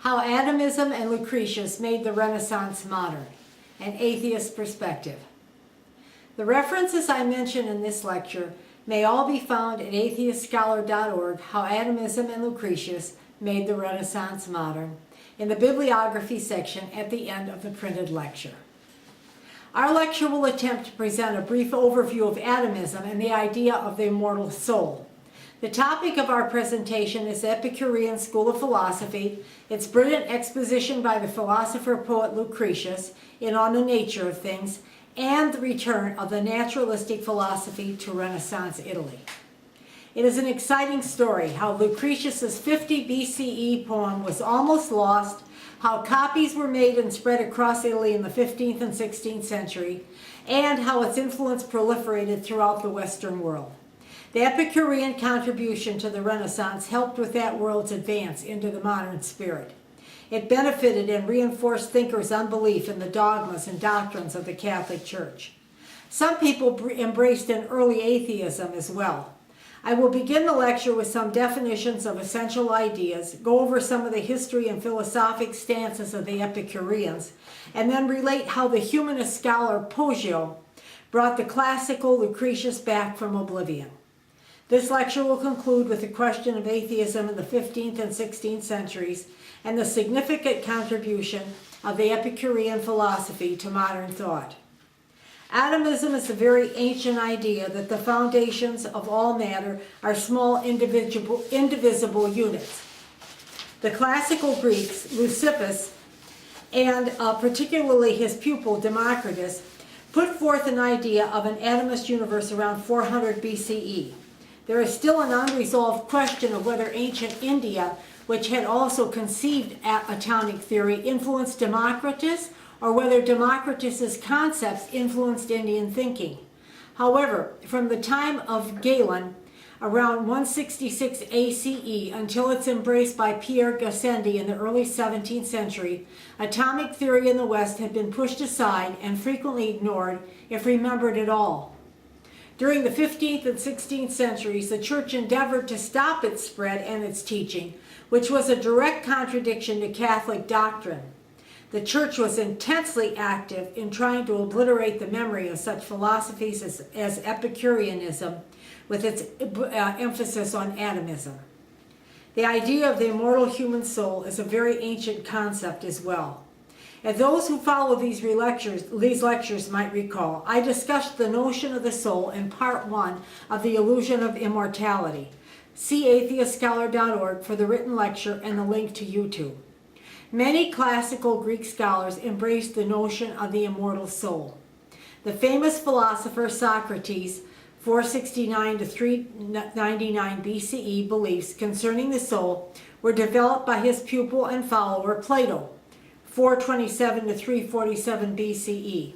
How Atomism and Lucretius Made the Renaissance Modern, an Atheist Perspective. The references I mention in this lecture may all be found at AtheistScholar.org, How Atomism and Lucretius Made the Renaissance Modern, in the bibliography section at the end of the printed lecture. Our lecture will attempt to present a brief overview of atomism and the idea of the immortal soul. The topic of our presentation is the Epicurean school of philosophy, its brilliant exposition by the philosopher-poet Lucretius in On the Nature of Things, and the return of the naturalistic philosophy to Renaissance Italy. It is an exciting story how Lucretius's 50 BCE poem was almost lost, how copies were made and spread across Italy in the 15th and 16th century, and how its influence proliferated throughout the Western world. The Epicurean contribution to the Renaissance helped with that world's advance into the modern spirit. It benefited and reinforced thinkers' unbelief in the dogmas and doctrines of the Catholic Church. Some people embraced an early atheism as well. I will begin the lecture with some definitions of essential ideas, go over some of the history and philosophic stances of the Epicureans, and then relate how the humanist scholar Poggio brought the classical Lucretius back from oblivion. This lecture will conclude with the question of atheism in the 15th and 16th centuries and the significant contribution of the Epicurean philosophy to modern thought. Atomism is a very ancient idea that the foundations of all matter are small indivisible units. The classical Greeks, Leucippus, and particularly his pupil Democritus, put forth an idea of an atomist universe around 400 BCE. There is still an unresolved question of whether ancient India, which had also conceived atomic theory, influenced Democritus, or whether Democritus's concepts influenced Indian thinking. However, from the time of Galen, around 166 ACE, until its embrace by Pierre Gassendi in the early 17th century, atomic theory in the West had been pushed aside and frequently ignored, if remembered at all. During the 15th and 16th centuries, the Church endeavored to stop its spread and its teaching, which was a direct contradiction to Catholic doctrine. The Church was intensely active in trying to obliterate the memory of such philosophies as Epicureanism, with its emphasis on atomism. The idea of the immortal human soul is a very ancient concept as well. As those who follow these lectures might recall, I discussed the notion of the soul in part 1 of The Illusion of Immortality. See AtheistScholar.org for the written lecture and the link to YouTube. Many classical Greek scholars embraced the notion of the immortal soul. The famous philosopher Socrates' 469 to 399 BCE beliefs concerning the soul were developed by his pupil and follower Plato, 427 to 347 BCE.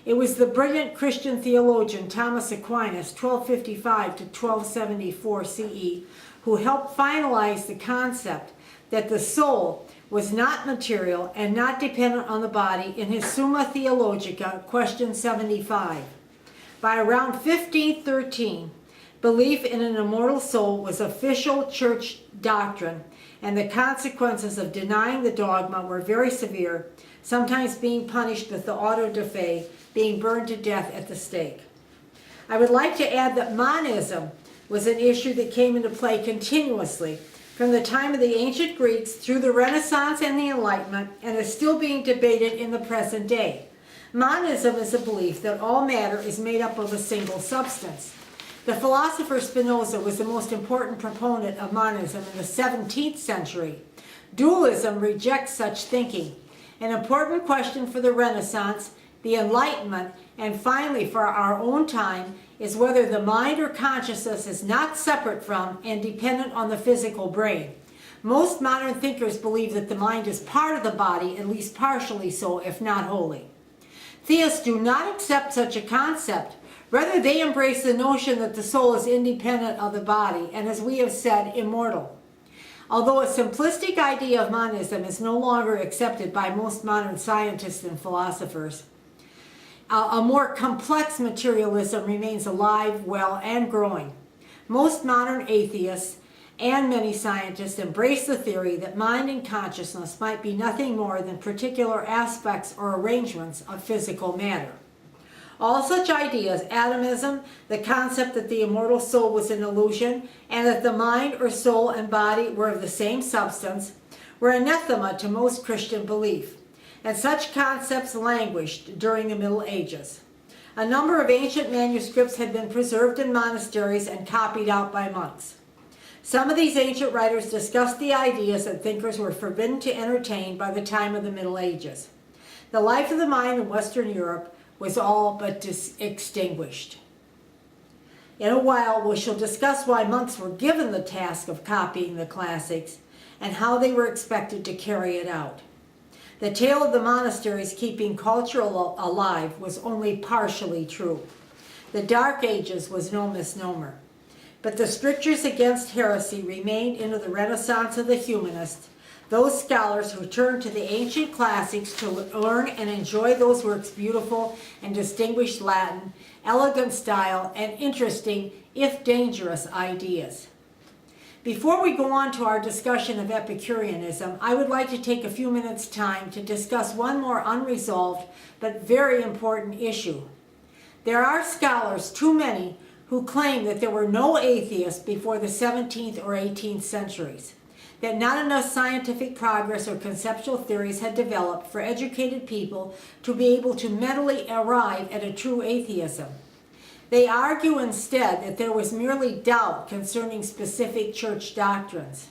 It was the brilliant Christian theologian Thomas Aquinas, 1255 to 1274 CE, who helped finalize the concept that the soul was not material and not dependent on the body in his Summa Theologica, question 75. By around 1513, belief in an immortal soul was official church doctrine, and the consequences of denying the dogma were very severe, sometimes being punished with the auto da fe, being burned to death at the stake. I would like to add that monism was an issue that came into play continuously from the time of the ancient Greeks through the Renaissance and the Enlightenment, and is still being debated in the present day. Monism is a belief that all matter is made up of a single substance. The philosopher Spinoza was the most important proponent of monism in the 17th century. Dualism rejects such thinking. An important question for the Renaissance, the Enlightenment, and finally for our own time is whether the mind or consciousness is not separate from and dependent on the physical brain. Most modern thinkers believe that the mind is part of the body, at least partially so, if not wholly. Theists do not accept such a concept. Rather, they embrace the notion that the soul is independent of the body and, as we have said, immortal. Although a simplistic idea of monism is no longer accepted by most modern scientists and philosophers, a more complex materialism remains alive, well, and growing. Most modern atheists and many scientists embrace the theory that mind and consciousness might be nothing more than particular aspects or arrangements of physical matter. All such ideas, atomism, the concept that the immortal soul was an illusion, and that the mind or soul and body were of the same substance, were anathema to most Christian belief, and such concepts languished during the Middle Ages. A number of ancient manuscripts had been preserved in monasteries and copied out by monks. Some of these ancient writers discussed the ideas that thinkers were forbidden to entertain by the time of the Middle Ages. The life of the mind in Western Europe was all but extinguished. In a while, we shall discuss why monks were given the task of copying the classics and how they were expected to carry it out. The tale of the monasteries keeping culture alive was only partially true. The Dark Ages was no misnomer. But the strictures against heresy remained into the Renaissance of the humanists, those scholars who turned to the ancient classics to learn and enjoy those works' beautiful and distinguished Latin, elegant style, and interesting, if dangerous, ideas. Before we go on to our discussion of Epicureanism, I would like to take a few minutes' time to discuss one more unresolved but very important issue. There are scholars, too many, who claim that there were no atheists before the 17th or 18th centuries, that not enough scientific progress or conceptual theories had developed for educated people to be able to mentally arrive at a true atheism. They argue instead that there was merely doubt concerning specific church doctrines.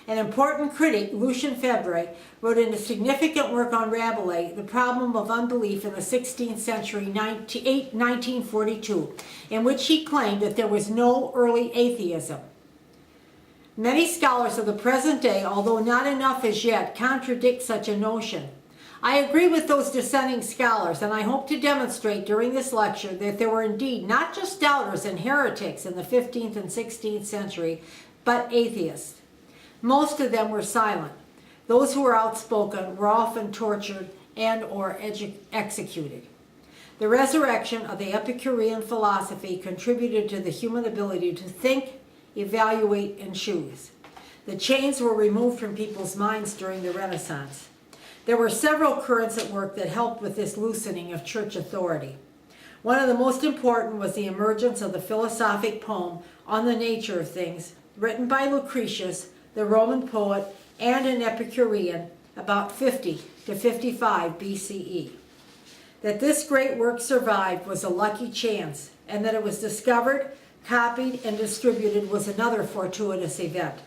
An important critic, Lucien Febvre, wrote in a significant work on Rabelais, The Problem of Unbelief in the 16th Century, 1942, in which he claimed that there was no early atheism. Many scholars of the present day, although not enough as yet, contradict such a notion. I agree with those dissenting scholars, and I hope to demonstrate during this lecture that there were indeed not just doubters and heretics in the 15th and 16th century, but atheists. Most of them were silent. Those who were outspoken were often tortured and or executed. The resurrection of the Epicurean philosophy contributed to the human ability to think, evaluate, and choose. The chains were removed from people's minds during the Renaissance. There were several currents at work that helped with this loosening of church authority. One of the most important was the emergence of the philosophic poem On the Nature of Things, written by Lucretius, the Roman poet, and an Epicurean about 50 to 55 BCE. That this great work survived was a lucky chance, and that it was discovered, copied, and distributed was another fortuitous event.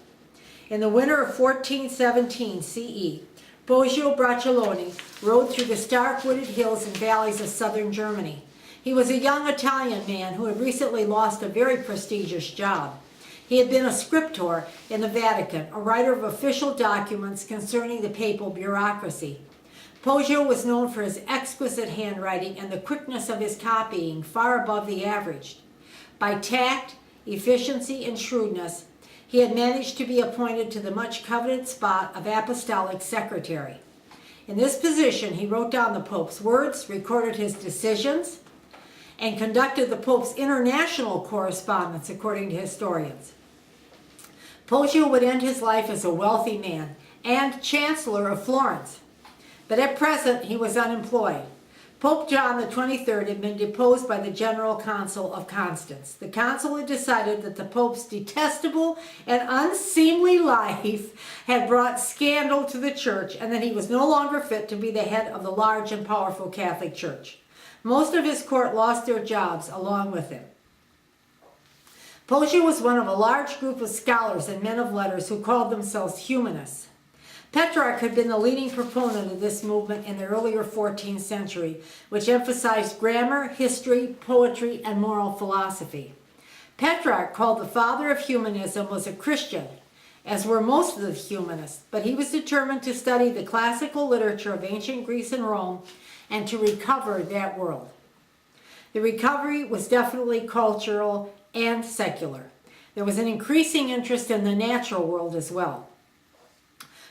In the winter of 1417 CE, Poggio Bracciolini rode through the stark wooded hills and valleys of southern Germany. He was a young Italian man who had recently lost a very prestigious job. He had been a scriptor in the Vatican, a writer of official documents concerning the papal bureaucracy. Poggio was known for his exquisite handwriting and the quickness of his copying, far above the average. By tact, efficiency, and shrewdness, he had managed to be appointed to the much coveted spot of apostolic secretary. In this position, he wrote down the Pope's words, recorded his decisions, and conducted the Pope's international correspondence, according to historians. Poggio would end his life as a wealthy man and Chancellor of Florence, but at present he was unemployed. Pope John XXIII had been deposed by the General Council of Constance. The council had decided that the Pope's detestable and unseemly life had brought scandal to the Church and that he was no longer fit to be the head of the large and powerful Catholic Church. Most of his court lost their jobs along with him. Poggio was one of a large group of scholars and men of letters who called themselves humanists. Petrarch had been the leading proponent of this movement in the earlier 14th century, which emphasized grammar, history, poetry, and moral philosophy. Petrarch, called the father of humanism, was a Christian, as were most of the humanists, but he was determined to study the classical literature of ancient Greece and Rome and to recover that world. The recovery was definitely cultural and secular. There was an increasing interest in the natural world as well.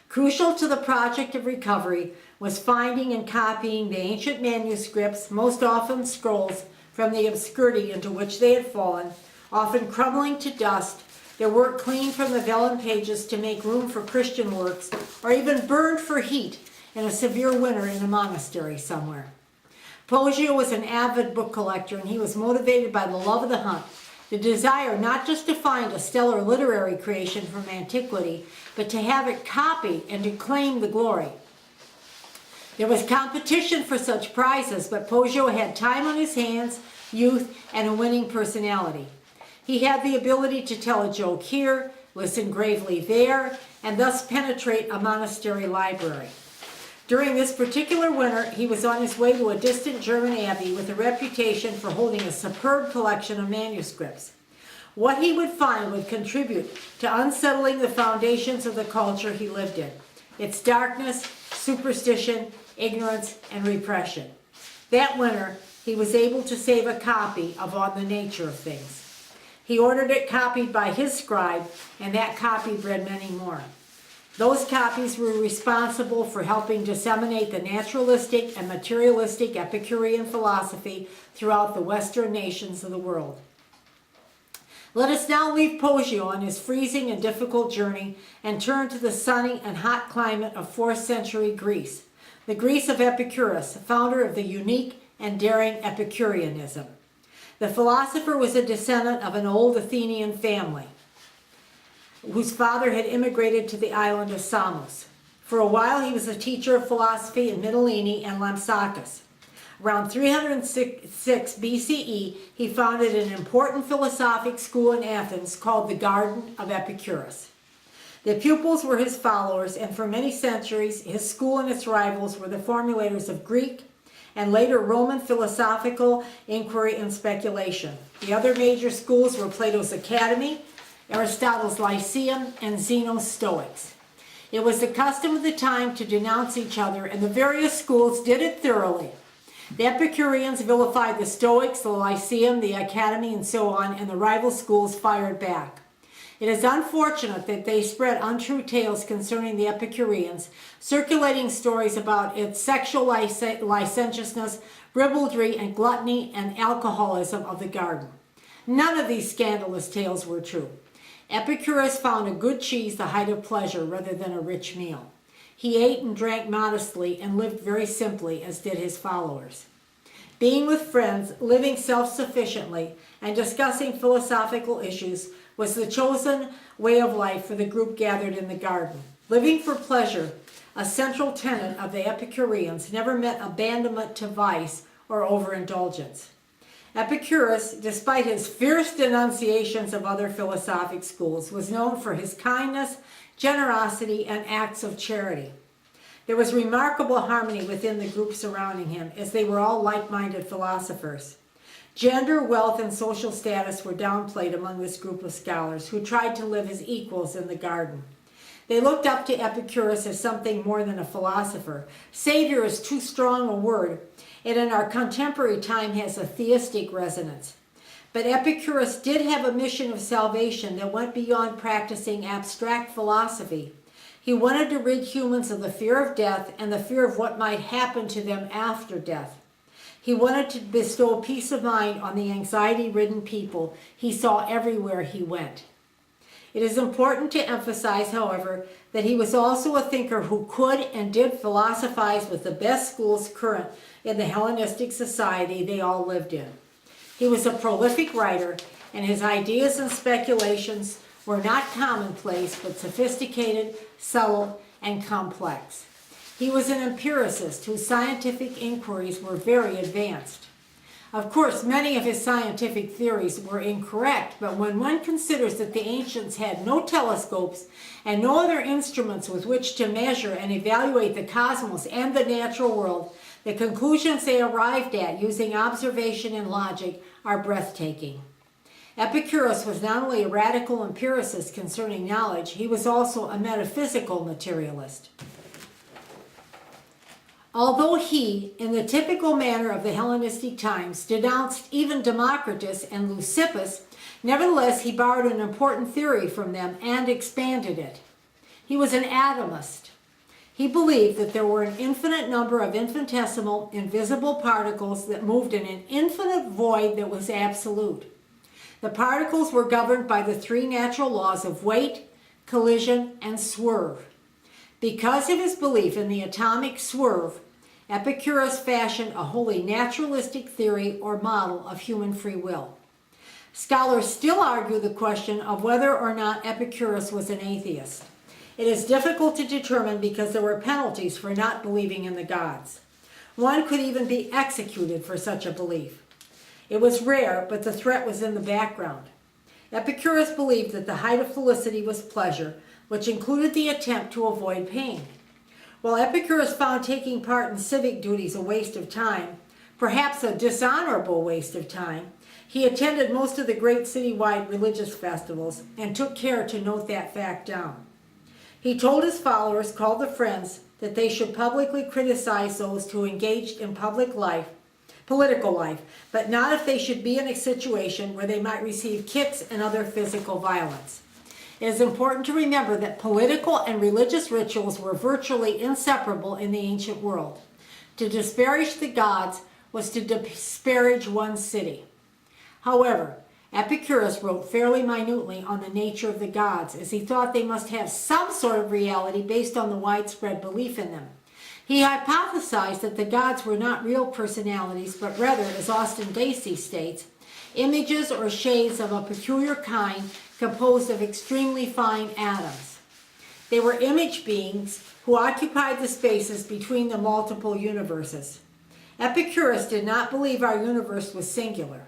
Crucial to the project of recovery was finding and copying the ancient manuscripts, most often scrolls, from the obscurity into which they had fallen, often crumbling to dust, their work cleaned from the vellum pages to make room for Christian works, or even burned for heat in a severe winter in a monastery somewhere. Poggio was an avid book collector, and he was motivated by the love of the hunt, the desire not just to find a stellar literary creation from antiquity, but to have it copied and to claim the glory. There was competition for such prizes, but Poggio had time on his hands, youth, and a winning personality. He had the ability to tell a joke here, listen gravely there, and thus penetrate a monastery library. During this particular winter, he was on his way to a distant German abbey with a reputation for holding a superb collection of manuscripts. What he would find would contribute to unsettling the foundations of the culture he lived in, its darkness, superstition, ignorance, and repression. That winter, he was able to save a copy of On the Nature of Things. He ordered it copied by his scribe, and that copy bred many more. Those copies were responsible for helping disseminate the naturalistic and materialistic Epicurean philosophy throughout the Western nations of the world. Let us now leave Poggio on his freezing and difficult journey and turn to the sunny and hot climate of 4th century Greece, the Greece of Epicurus, founder of the unique and daring Epicureanism. The philosopher was a descendant of an old Athenian family, whose father had immigrated to the island of Samos. For a while he was a teacher of philosophy in Mytilene and Lampsacus. Around 306 BCE, he founded an important philosophic school in Athens called the Garden of Epicurus. The pupils were his followers, and for many centuries his school and its rivals were the formulators of Greek and later Roman philosophical inquiry and speculation. The other major schools were Plato's Academy, Aristotle's Lyceum, and Zeno's Stoics. It was the custom of the time to denounce each other, and the various schools did it thoroughly. The Epicureans vilified the Stoics, the Lyceum, the Academy, and so on, and the rival schools fired back. It is unfortunate that they spread untrue tales concerning the Epicureans, circulating stories about its sexual licentiousness, ribaldry, and gluttony and alcoholism of the garden. None of these scandalous tales were true. Epicurus found a good cheese the height of pleasure rather than a rich meal. He ate and drank modestly and lived very simply, as did his followers. Being with friends, living self-sufficiently, and discussing philosophical issues was the chosen way of life for the group gathered in the garden. Living for pleasure, a central tenet of the Epicureans, never meant abandonment to vice or overindulgence. Epicurus, despite his fierce denunciations of other philosophic schools, was known for his kindness, generosity, and acts of charity. There was remarkable harmony within the group surrounding him, as they were all like-minded philosophers. Gender, wealth, and social status were downplayed among this group of scholars, who tried to live as equals in the garden. They looked up to Epicurus as something more than a philosopher. Savior is too strong a word, and in our contemporary time has a theistic resonance. But Epicurus did have a mission of salvation that went beyond practicing abstract philosophy. He wanted to rid humans of the fear of death and the fear of what might happen to them after death. He wanted to bestow peace of mind on the anxiety-ridden people he saw everywhere he went. It is important to emphasize, however, that he was also a thinker who could and did philosophize with the best schools current in the Hellenistic society they all lived in. He was a prolific writer, and his ideas and speculations were not commonplace, but sophisticated, subtle, and complex. He was an empiricist whose scientific inquiries were very advanced. Of course, many of his scientific theories were incorrect, but when one considers that the ancients had no telescopes and no other instruments with which to measure and evaluate the cosmos and the natural world, the conclusions they arrived at using observation and logic are breathtaking. Epicurus was not only a radical empiricist concerning knowledge, he was also a metaphysical materialist. Although he, in the typical manner of the Hellenistic times, denounced even Democritus and Leucippus, nevertheless he borrowed an important theory from them and expanded it. He was an atomist. He believed that there were an infinite number of infinitesimal, invisible particles that moved in an infinite void that was absolute. The particles were governed by the three natural laws of weight, collision, and swerve. Because of his belief in the atomic swerve, Epicurus fashioned a wholly naturalistic theory or model of human free will. Scholars still argue the question of whether or not Epicurus was an atheist. It is difficult to determine because there were penalties for not believing in the gods. One could even be executed for such a belief. It was rare, but the threat was in the background. Epicurus believed that the height of felicity was pleasure, which included the attempt to avoid pain. While Epicurus found taking part in civic duties a waste of time, perhaps a dishonorable waste of time, he attended most of the great citywide religious festivals and took care to note that fact down. He told his followers, called the Friends, that they should publicly criticize those who engaged in political life, but not if they should be in a situation where they might receive kicks and other physical violence. It is important to remember that political and religious rituals were virtually inseparable in the ancient world. To disparage the gods was to disparage one's city. However, Epicurus wrote fairly minutely on the nature of the gods, as he thought they must have some sort of reality based on the widespread belief in them. He hypothesized that the gods were not real personalities, but rather, as Austin Dacey states, images or shades of a peculiar kind composed of extremely fine atoms. They were image beings who occupied the spaces between the multiple universes. Epicurus did not believe our universe was singular.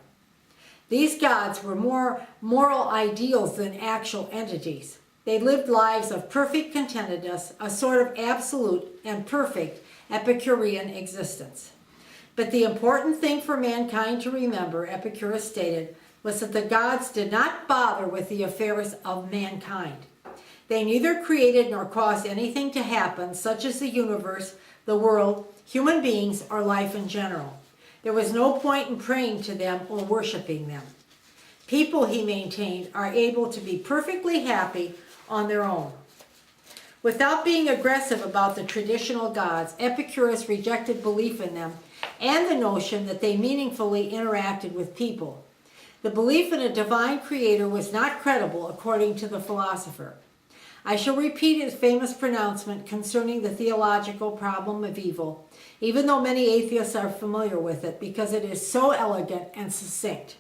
These gods were more moral ideals than actual entities. They lived lives of perfect contentedness, a sort of absolute and perfect Epicurean existence. But the important thing for mankind to remember, Epicurus stated, was that the gods did not bother with the affairs of mankind. They neither created nor caused anything to happen, such as the universe, the world, human beings, or life in general. There was no point in praying to them or worshiping them. People, he maintained, are able to be perfectly happy on their own. Without being aggressive about the traditional gods, Epicurus rejected belief in them and the notion that they meaningfully interacted with people. The belief in a divine creator was not credible, according to the Philosopher. I shall repeat his famous pronouncement concerning the theological problem of evil, even though many atheists are familiar with it, because it is so elegant and succinct.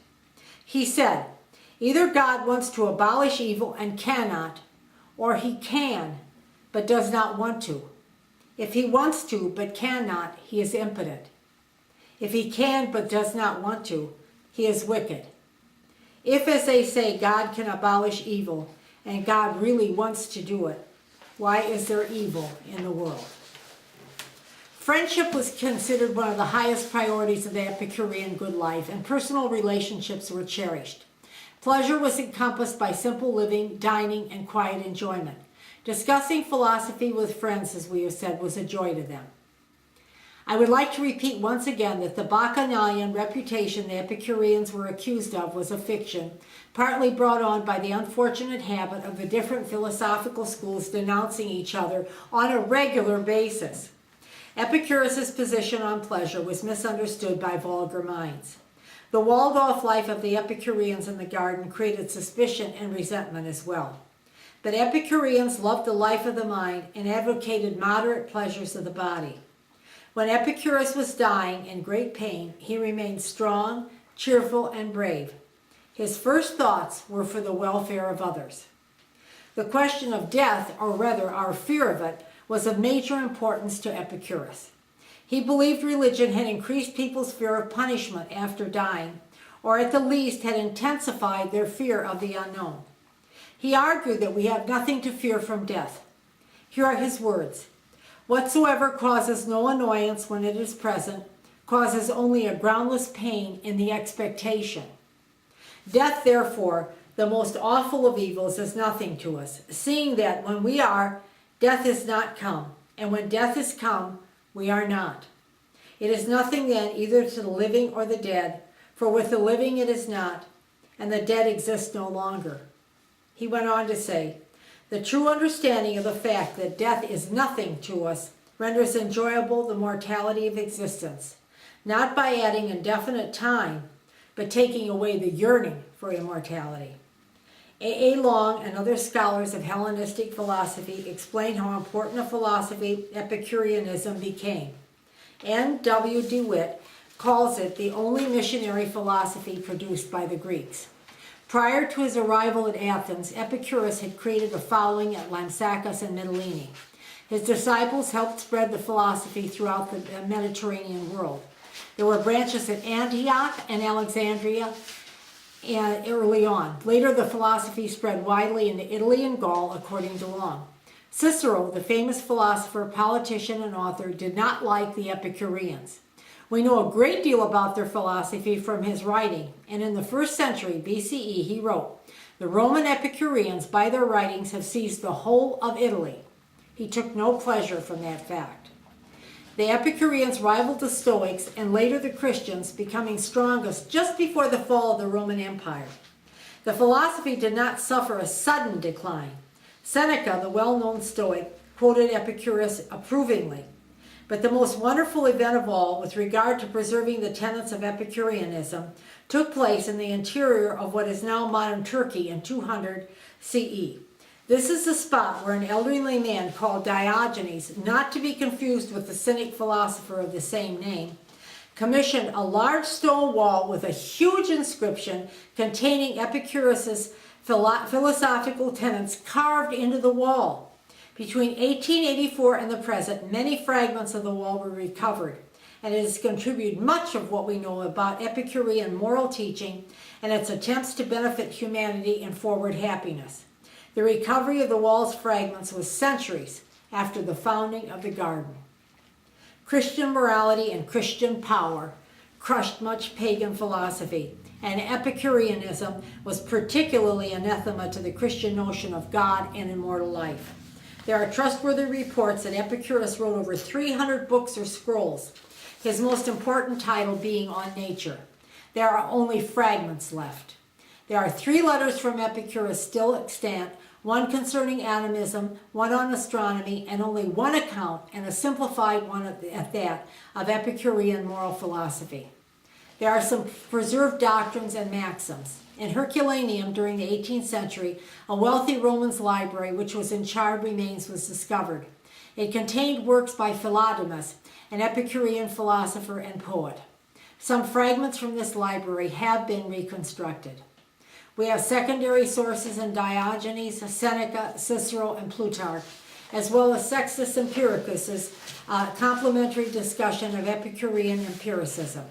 He said, either God wants to abolish evil and cannot, or he can, but does not want to. If he wants to, but cannot, he is impotent. If he can, but does not want to, he is wicked. If, as they say, God can abolish evil, and God really wants to do it, why is there evil in the world? Friendship was considered one of the highest priorities of the Epicurean good life, and personal relationships were cherished. Pleasure was encompassed by simple living, dining, and quiet enjoyment. Discussing philosophy with friends, as we have said, was a joy to them. I would like to repeat once again that the Bacchanalian reputation the Epicureans were accused of was a fiction, partly brought on by the unfortunate habit of the different philosophical schools denouncing each other on a regular basis. Epicurus' position on pleasure was misunderstood by vulgar minds. The walled-off life of the Epicureans in the garden created suspicion and resentment as well. But Epicureans loved the life of the mind and advocated moderate pleasures of the body. When Epicurus was dying in great pain, he remained strong, cheerful, and brave. His first thoughts were for the welfare of others. The question of death, or rather our fear of it, was of major importance to Epicurus. He believed religion had increased people's fear of punishment after dying, or at the least had intensified their fear of the unknown. He argued that we have nothing to fear from death. Here are his words. Whatsoever causes no annoyance when it is present, causes only a groundless pain in the expectation. Death, therefore, the most awful of evils, is nothing to us, seeing that when we are, death is not come, and when death is come, we are not. It is nothing then either to the living or the dead, for with the living it is not, and the dead exist no longer. He went on to say, the true understanding of the fact that death is nothing to us renders enjoyable the mortality of existence, not by adding indefinite time, but taking away the yearning for immortality. A. Long and other scholars of Hellenistic philosophy explain how important a philosophy Epicureanism became. N. W. DeWitt calls it the only missionary philosophy produced by the Greeks. Prior to his arrival at Athens, Epicurus had created a following at Lampsacus and Mytilene. His disciples helped spread the philosophy throughout the Mediterranean world. There were branches at Antioch and Alexandria early on. Later, the philosophy spread widely into Italy and Gaul, according to Long. Cicero, the famous philosopher, politician, and author, did not like the Epicureans. We know a great deal about their philosophy from his writing, and in the 1st century BCE he wrote, "The Roman Epicureans by their writings have seized the whole of Italy." He took no pleasure from that fact. The Epicureans rivaled the Stoics and later the Christians, becoming strongest just before the fall of the Roman Empire. The philosophy did not suffer a sudden decline. Seneca, the well-known Stoic, quoted Epicurus approvingly. But the most wonderful event of all, with regard to preserving the tenets of Epicureanism, took place in the interior of what is now modern Turkey in 200 CE. This is the spot where an elderly man called Diogenes, not to be confused with the Cynic philosopher of the same name, commissioned a large stone wall with a huge inscription containing Epicurus's philosophical tenets carved into the wall. Between 1884 and the present, many fragments of the wall were recovered, and it has contributed much of what we know about Epicurean moral teaching and its attempts to benefit humanity and forward happiness. The recovery of the wall's fragments was centuries after the founding of the garden. Christian morality and Christian power crushed much pagan philosophy, and Epicureanism was particularly anathema to the Christian notion of God and immortal life. There are trustworthy reports that Epicurus wrote over 300 books or scrolls, his most important title being On Nature. There are only fragments left. There are 3 letters from Epicurus still extant, one concerning atomism, one on astronomy, and only one account, and a simplified one at that, of Epicurean moral philosophy. There are some preserved doctrines and maxims. In Herculaneum during the 18th century, a wealthy Roman's library, which was in charred remains, was discovered. It contained works by Philodemus, an Epicurean philosopher and poet. Some fragments from this library have been reconstructed. We have secondary sources in Diogenes, Seneca, Cicero, and Plutarch, as well as Sextus Empiricus's complimentary discussion of Epicurean empiricism.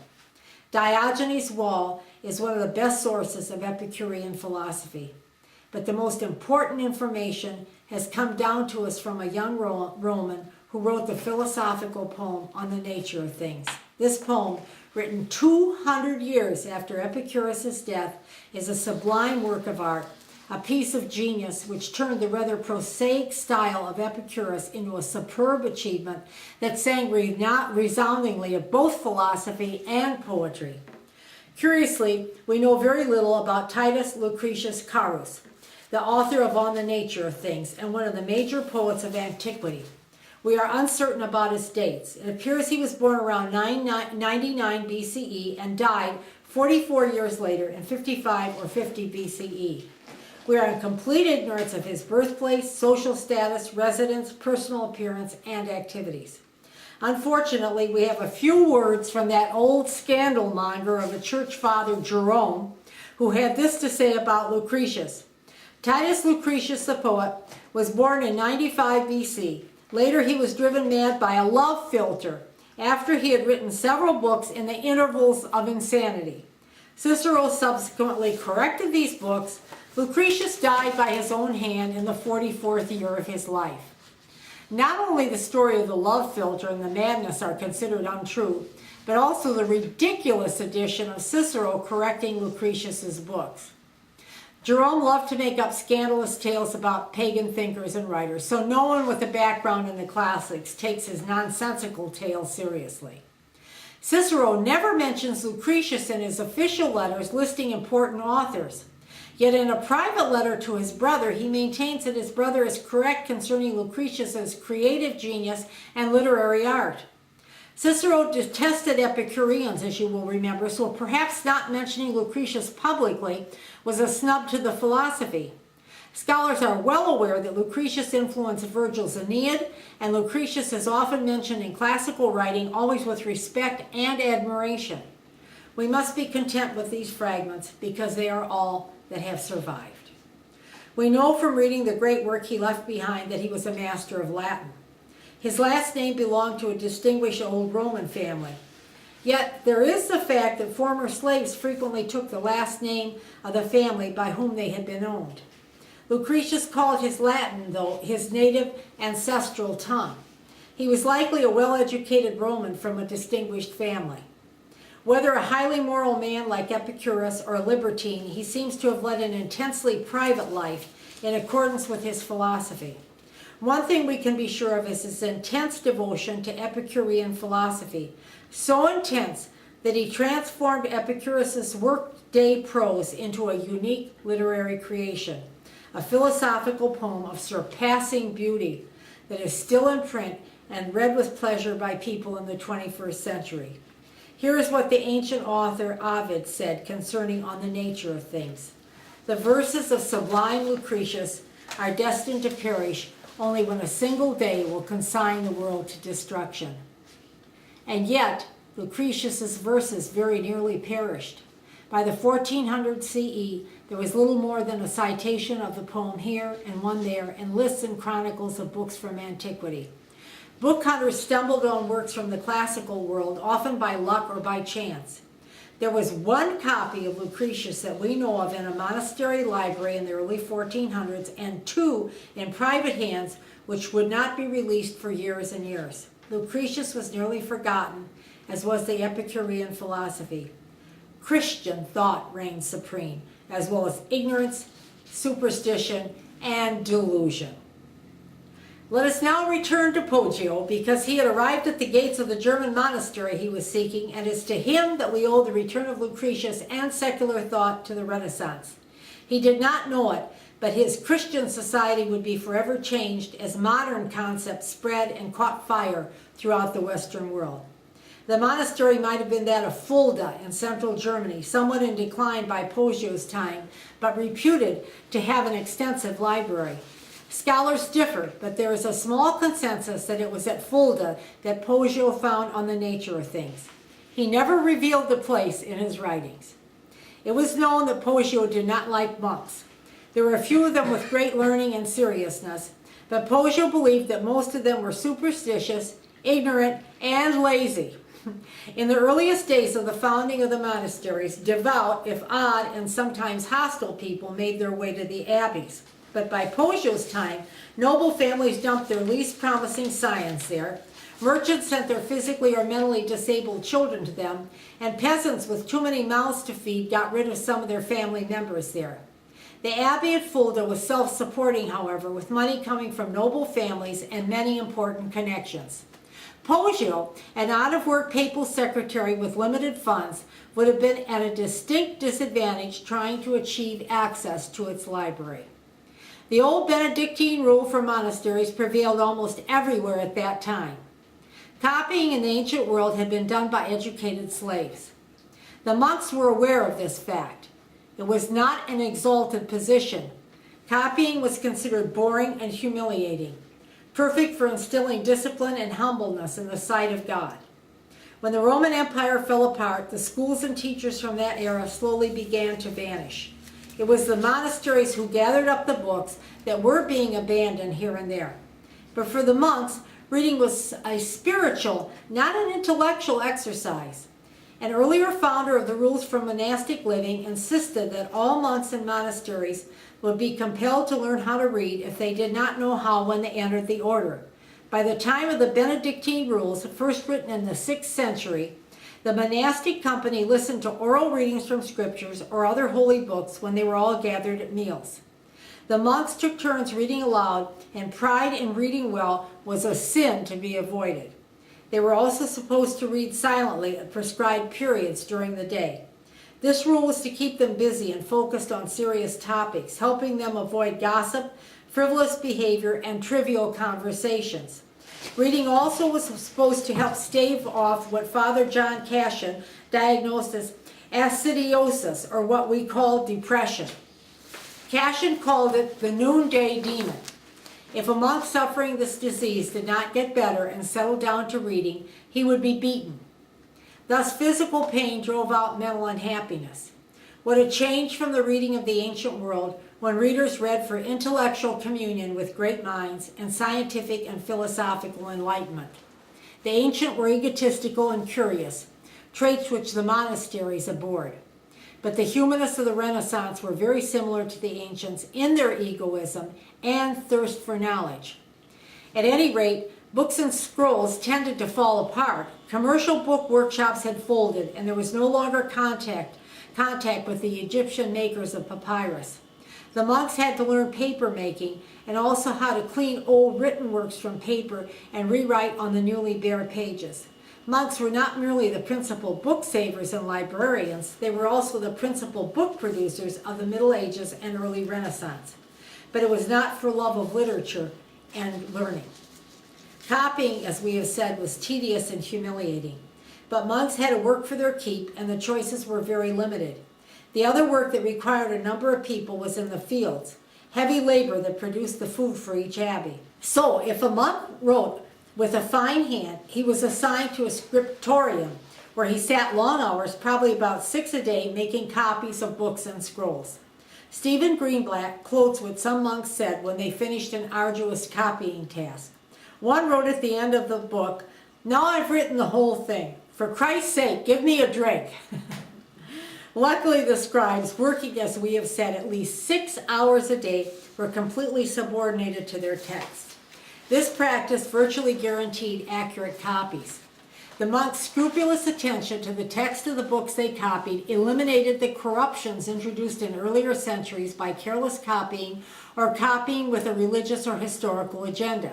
Diogenes' wall is one of the best sources of Epicurean philosophy, but the most important information has come down to us from a young Roman who wrote the philosophical poem On the Nature of Things. This poem, written 200 years after Epicurus' death, is a sublime work of art, a piece of genius which turned the rather prosaic style of Epicurus into a superb achievement that sang resoundingly of both philosophy and poetry. Curiously, we know very little about Titus Lucretius Carus, the author of On the Nature of Things and one of the major poets of antiquity. We are uncertain about his dates. It appears he was born around 99 BCE and died 44 years later in 55 or 50 BCE. We are in complete ignorance of his birthplace, social status, residence, personal appearance, and activities. Unfortunately, we have a few words from that old scandal monger of a church father, Jerome, who had this to say about Lucretius. Titus Lucretius, the poet, was born in 95 BC. Later, he was driven mad by a love philter after he had written several books in the intervals of insanity. Cicero subsequently corrected these books. Lucretius died by his own hand in the 44th year of his life. Not only the story of the love philter and the madness are considered untrue, but also the ridiculous addition of Cicero correcting Lucretius's books. Jerome loved to make up scandalous tales about pagan thinkers and writers, so no one with a background in the classics takes his nonsensical tales seriously. Cicero never mentions Lucretius in his official letters listing important authors. Yet in a private letter to his brother, he maintains that his brother is correct concerning Lucretius's creative genius and literary art. Cicero detested Epicureans, as you will remember, so perhaps not mentioning Lucretius publicly was a snub to the philosophy. Scholars are well aware that Lucretius influenced Virgil's Aeneid, and Lucretius is often mentioned in classical writing, always with respect and admiration. We must be content with these fragments because they are all that have survived. We know from reading the great work he left behind that he was a master of Latin. His last name belonged to a distinguished old Roman family. Yet there is the fact that former slaves frequently took the last name of the family by whom they had been owned. Lucretius called his Latin, though, his native ancestral tongue. He was likely a well-educated Roman from a distinguished family. Whether a highly moral man like Epicurus or a libertine, he seems to have led an intensely private life in accordance with his philosophy. One thing we can be sure of is his intense devotion to Epicurean philosophy, so intense that he transformed Epicurus's workday prose into a unique literary creation, a philosophical poem of surpassing beauty that is still in print and read with pleasure by people in the 21st century. Here is what the ancient author Ovid said concerning On the Nature of Things. The verses of sublime Lucretius are destined to perish only when a single day will consign the world to destruction. And yet, Lucretius's verses very nearly perished. By the 1400 CE, there was little more than a citation of the poem here and one there, and lists and chronicles of books from antiquity. Book hunters stumbled on works from the classical world, often by luck or by chance. There was one copy of Lucretius that we know of in a monastery library in the early 1400s, and two in private hands, which would not be released for years and years. Lucretius was nearly forgotten, as was the Epicurean philosophy. Christian thought reigned supreme, as well as ignorance, superstition, and delusion. Let us now return to Poggio, because he had arrived at the gates of the German monastery he was seeking, and it's to him that we owe the return of Lucretius and secular thought to the Renaissance. He did not know it, but his Christian society would be forever changed as modern concepts spread and caught fire throughout the Western world. The monastery might have been that of Fulda in central Germany, somewhat in decline by Poggio's time, but reputed to have an extensive library. Scholars differ, but there is a small consensus that it was at Fulda that Poggio found On the Nature of Things. He never revealed the place in his writings. It was known that Poggio did not like monks. There were a few of them with great learning and seriousness, but Poggio believed that most of them were superstitious, ignorant, and lazy. In the earliest days of the founding of the monasteries, devout, if odd, and sometimes hostile people made their way to the abbeys. But by Poggio's time, noble families dumped their least promising scions there, merchants sent their physically or mentally disabled children to them, and peasants with too many mouths to feed got rid of some of their family members there. The abbey at Fulda was self-supporting, however, with money coming from noble families and many important connections. Poggio, an out-of-work papal secretary with limited funds, would have been at a distinct disadvantage trying to achieve access to its library. The old Benedictine rule for monasteries prevailed almost everywhere at that time. Copying in the ancient world had been done by educated slaves. The monks were aware of this fact. It was not an exalted position. Copying was considered boring and humiliating, perfect for instilling discipline and humbleness in the sight of God. When the Roman Empire fell apart, the schools and teachers from that era slowly began to vanish. It was the monasteries who gathered up the books that were being abandoned here and there. But for the monks, reading was a spiritual, not an intellectual exercise. An earlier founder of the rules for monastic living insisted that all monks in monasteries would be compelled to learn how to read if they did not know how when they entered the order. By the time of the Benedictine rules, first written in the 6th century, the monastic company listened to oral readings from scriptures or other holy books when they were all gathered at meals. The monks took turns reading aloud, and pride in reading well was a sin to be avoided. They were also supposed to read silently at prescribed periods during the day. This rule was to keep them busy and focused on serious topics, helping them avoid gossip, frivolous behavior, and trivial conversations. Reading also was supposed to help stave off what Father John Cashin diagnosed as acidiosis, or what we call depression. Cashin called it the noonday demon. If a monk suffering this disease did not get better and settle down to reading, he would be beaten. Thus, physical pain drove out mental unhappiness. What a change from the reading of the ancient world, when readers read for intellectual communion with great minds and scientific and philosophical enlightenment. The ancient were egotistical and curious, traits which the monasteries abhorred. But the humanists of the Renaissance were very similar to the ancients in their egoism and thirst for knowledge. At any rate, books and scrolls tended to fall apart. Commercial book workshops had folded, and there was no longer contact with the Egyptian makers of papyrus. The monks had to learn paper making and also how to clean old written works from paper and rewrite on the newly bare pages. Monks were not merely the principal book savers and librarians, they were also the principal book producers of the Middle Ages and early Renaissance. But it was not for love of literature and learning. Copying, as we have said, was tedious and humiliating. But monks had to work for their keep, and the choices were very limited. The other work that required a number of people was in the fields, heavy labor that produced the food for each abbey. So, if a monk wrote with a fine hand, he was assigned to a scriptorium, where he sat long hours, probably about 6 a day, making copies of books and scrolls. Stephen Greenblatt quotes what some monks said when they finished an arduous copying task. One wrote at the end of the book, "Now I've written the whole thing. For Christ's sake, give me a drink." Luckily, the scribes, working, as we have said, at least 6 hours a day, were completely subordinated to their texts. This practice virtually guaranteed accurate copies. The monks' scrupulous attention to the text of the books they copied eliminated the corruptions introduced in earlier centuries by careless copying or copying with a religious or historical agenda.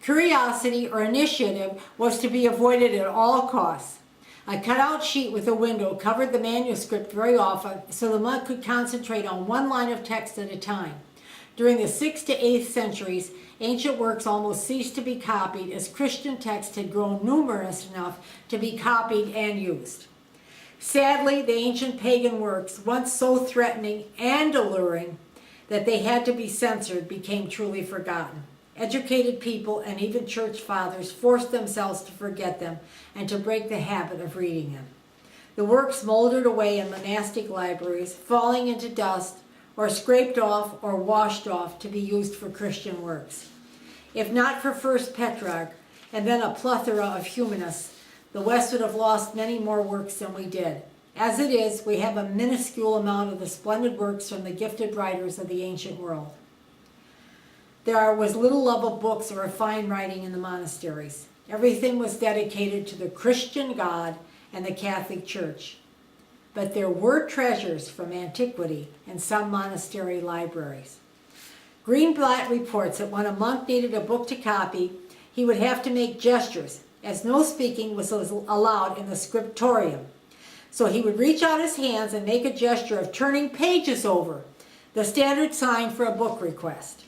Curiosity or initiative was to be avoided at all costs. A cutout sheet with a window covered the manuscript very often, so the monk could concentrate on one line of text at a time. During the 6th to 8th centuries, ancient works almost ceased to be copied, as Christian texts had grown numerous enough to be copied and used. Sadly, the ancient pagan works, once so threatening and alluring that they had to be censored, became truly forgotten. Educated people and even church fathers forced themselves to forget them and to break the habit of reading them. The works moldered away in monastic libraries, falling into dust or scraped off or washed off to be used for Christian works. If not for first Petrarch and then a plethora of humanists, the West would have lost many more works than we did. As it is, we have a minuscule amount of the splendid works from the gifted writers of the ancient world. There was little love of books or of fine writing in the monasteries. Everything was dedicated to the Christian God and the Catholic Church. But there were treasures from antiquity in some monastery libraries. Greenblatt reports that when a monk needed a book to copy, he would have to make gestures, as no speaking was allowed in the scriptorium. So he would reach out his hands and make a gesture of turning pages over, the standard sign for a book request.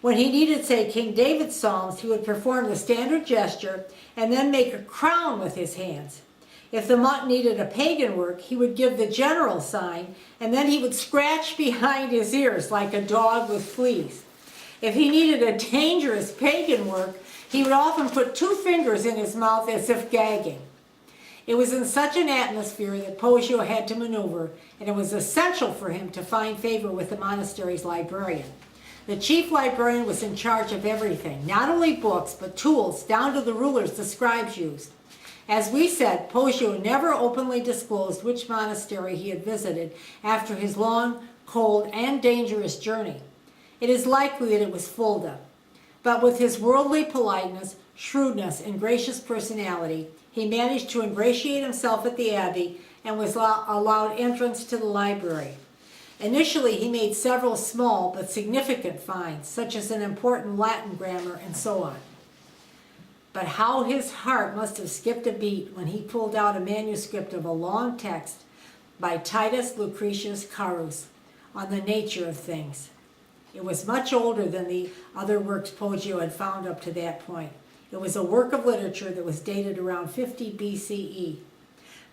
When he needed, say, King David's Psalms, he would perform the standard gesture and then make a crown with his hands. If the monk needed a pagan work, he would give the general sign, and then he would scratch behind his ears like a dog with fleas. If he needed a dangerous pagan work, he would often put 2 fingers in his mouth as if gagging. It was in such an atmosphere that Poggio had to maneuver, and it was essential for him to find favor with the monastery's librarian. The chief librarian was in charge of everything, not only books, but tools, down to the rulers the scribes used. As we said, Poggio never openly disclosed which monastery he had visited after his long, cold, and dangerous journey. It is likely that it was Fulda. But with his worldly politeness, shrewdness, and gracious personality, he managed to ingratiate himself at the abbey and was allowed entrance to the library. Initially, he made several small but significant finds, such as an important Latin grammar and so on. But how his heart must have skipped a beat when he pulled out a manuscript of a long text by Titus Lucretius Carus on the nature of things. It was much older than the other works Poggio had found up to that point. It It was a work of literature that was dated around 50 BCE.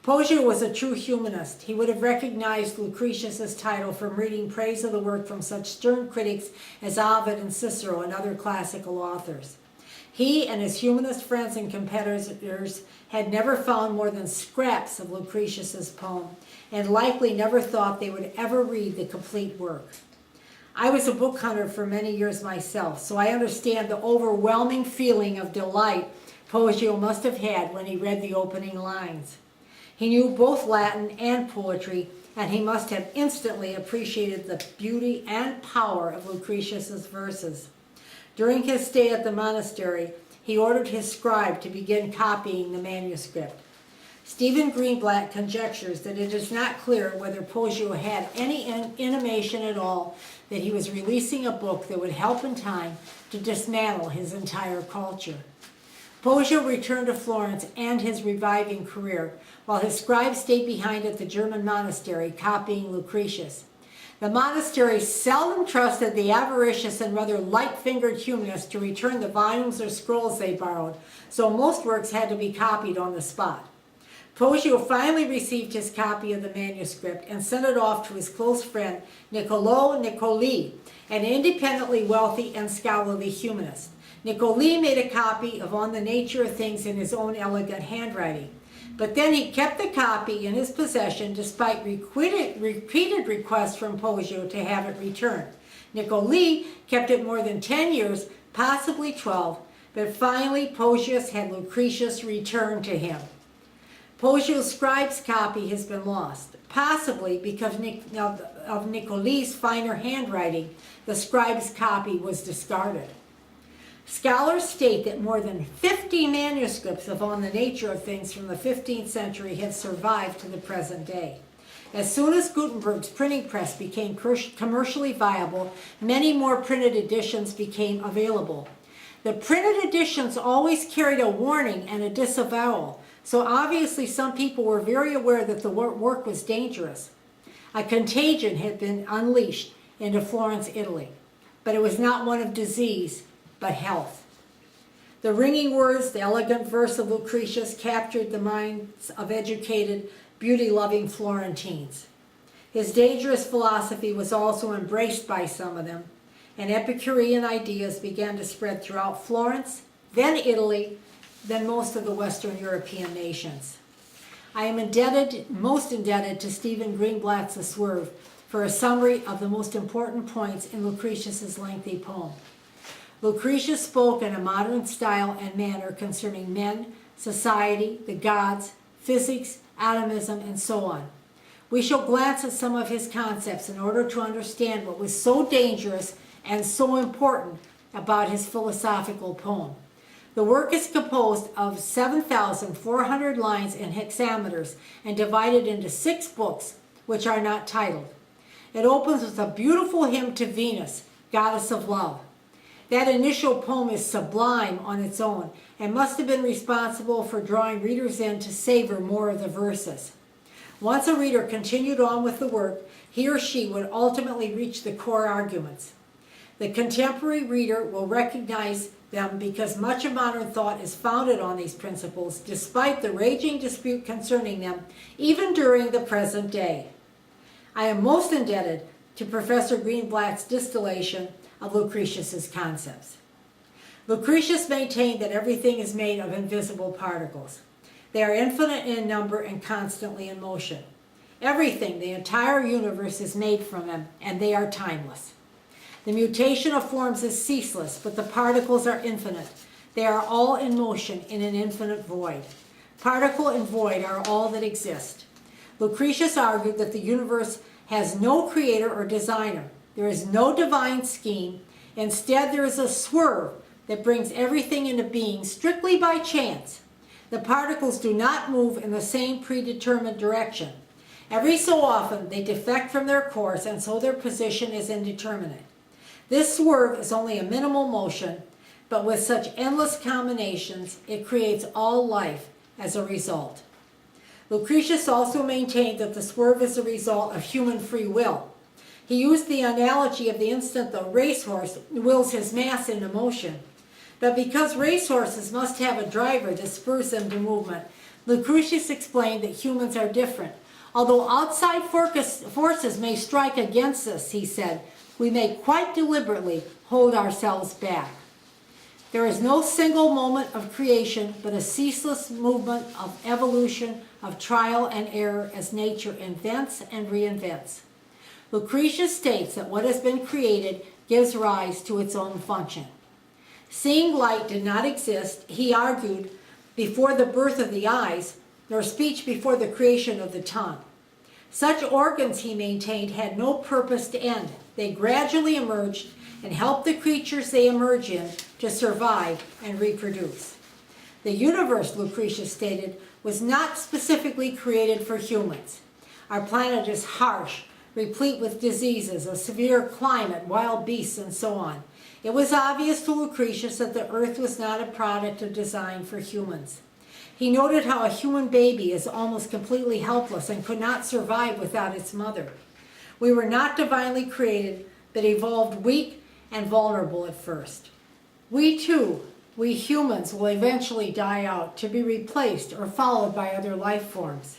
Poggio was a true humanist. He would have recognized Lucretius's title from reading praise of the work from such stern critics as Ovid and Cicero and other classical authors. He and his humanist friends and competitors had never found more than scraps of Lucretius's poem, and likely never thought they would ever read the complete work. I was a book hunter for many years myself, so I understand the overwhelming feeling of delight Poggio must have had when he read the opening lines. He knew both Latin and poetry, and he must have instantly appreciated the beauty and power of Lucretius's verses. During his stay at the monastery, he ordered his scribe to begin copying the manuscript. Stephen Greenblatt conjectures that it is not clear whether Poggio had any intimation at all that he was releasing a book that would help in time to dismantle his entire culture. Poggio returned to Florence and his reviving career, while his scribe stayed behind at the German monastery copying Lucretius. The monastery seldom trusted the avaricious and rather light-fingered humanists to return the volumes or scrolls they borrowed, so most works had to be copied on the spot. Poggio finally received his copy of the manuscript and sent it off to his close friend Niccolò Niccoli, an independently wealthy and scholarly humanist. Niccoli made a copy of On the Nature of Things in his own elegant handwriting. But then he kept the copy in his possession despite repeated requests from Poggio to have it returned. Niccoli kept it more than 10 years, possibly 12, but finally Poggio had Lucretius returned to him. Poggio's scribe's copy has been lost, possibly because of Niccoli's finer handwriting. The scribe's copy was discarded. Scholars state that more than 50 manuscripts of On the Nature of Things from the 15th century have survived to the present day. As soon as Gutenberg's printing press became commercially viable, many more printed editions became available. The printed editions always carried a warning and a disavowal, so obviously some people were very aware that the work was dangerous. A contagion had been unleashed into Florence, Italy, but it was not one of disease, but health. The ringing words, the elegant verse of Lucretius captured the minds of educated, beauty-loving Florentines. His dangerous philosophy was also embraced by some of them, and Epicurean ideas began to spread throughout Florence, then Italy, then most of the Western European nations. I am most indebted to Stephen Greenblatt's The Swerve for a summary of the most important points in Lucretius's lengthy poem. Lucretius spoke in a modern style and manner concerning men, society, the gods, physics, atomism, and so on. We shall glance at some of his concepts in order to understand what was so dangerous and so important about his philosophical poem. The work is composed of 7,400 lines in hexameters and divided into 6 books, which are not titled. It opens with a beautiful hymn to Venus, goddess of love. That initial poem is sublime on its own and must have been responsible for drawing readers in to savor more of the verses. Once a reader continued on with the work, he or she would ultimately reach the core arguments. The contemporary reader will recognize them because much of modern thought is founded on these principles, despite the raging dispute concerning them, even during the present day. I am most indebted to Professor Greenblatt's distillation of Lucretius's concepts. Lucretius maintained that everything is made of invisible particles. They are infinite in number and constantly in motion. Everything, the entire universe, is made from them, and they are timeless. The mutation of forms is ceaseless, but the particles are infinite. They are all in motion in an infinite void. Particle and void are all that exist. Lucretius argued that the universe has no creator or designer. There is no divine scheme. Instead, there is a swerve that brings everything into being strictly by chance. The particles do not move in the same predetermined direction. Every so often, they defect from their course, and so their position is indeterminate. This swerve is only a minimal motion, but with such endless combinations, it creates all life as a result. Lucretius also maintained that the swerve is the result of human free will. He used the analogy of the instant the racehorse wills his mass into motion. But because racehorses must have a driver to spur them to movement, Lucretius explained that humans are different. Although outside forces may strike against us, he said, we may quite deliberately hold ourselves back. There is no single moment of creation, but a ceaseless movement of evolution, of trial and error as nature invents and reinvents. Lucretius states that what has been created gives rise to its own function. Seeing light did not exist, he argued, before the birth of the eyes, nor speech before the creation of the tongue. Such organs, he maintained, had no purpose to end. They gradually emerged and helped the creatures they emerge in to survive and reproduce. The universe, Lucretius stated, was not specifically created for humans. Our planet is harsh, replete with diseases, a severe climate, wild beasts, and so on. It was obvious to Lucretius that the earth was not a product of design for humans. He noted how a human baby is almost completely helpless and could not survive without its mother. We were not divinely created, but evolved weak and vulnerable at first. We too, we humans, will eventually die out to be replaced or followed by other life forms.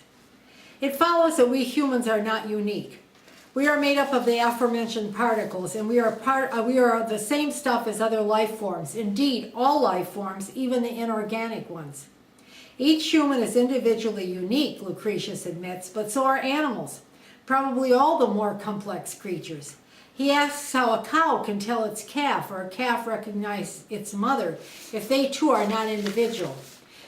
It follows that we humans are not unique. We are made up of the aforementioned particles, and we are the same stuff as other life forms. Indeed, all life forms, even the inorganic ones. Each human is individually unique, Lucretius admits, but so are animals, probably all the more complex creatures. He asks how a cow can tell its calf or a calf recognize its mother if they too are not individual.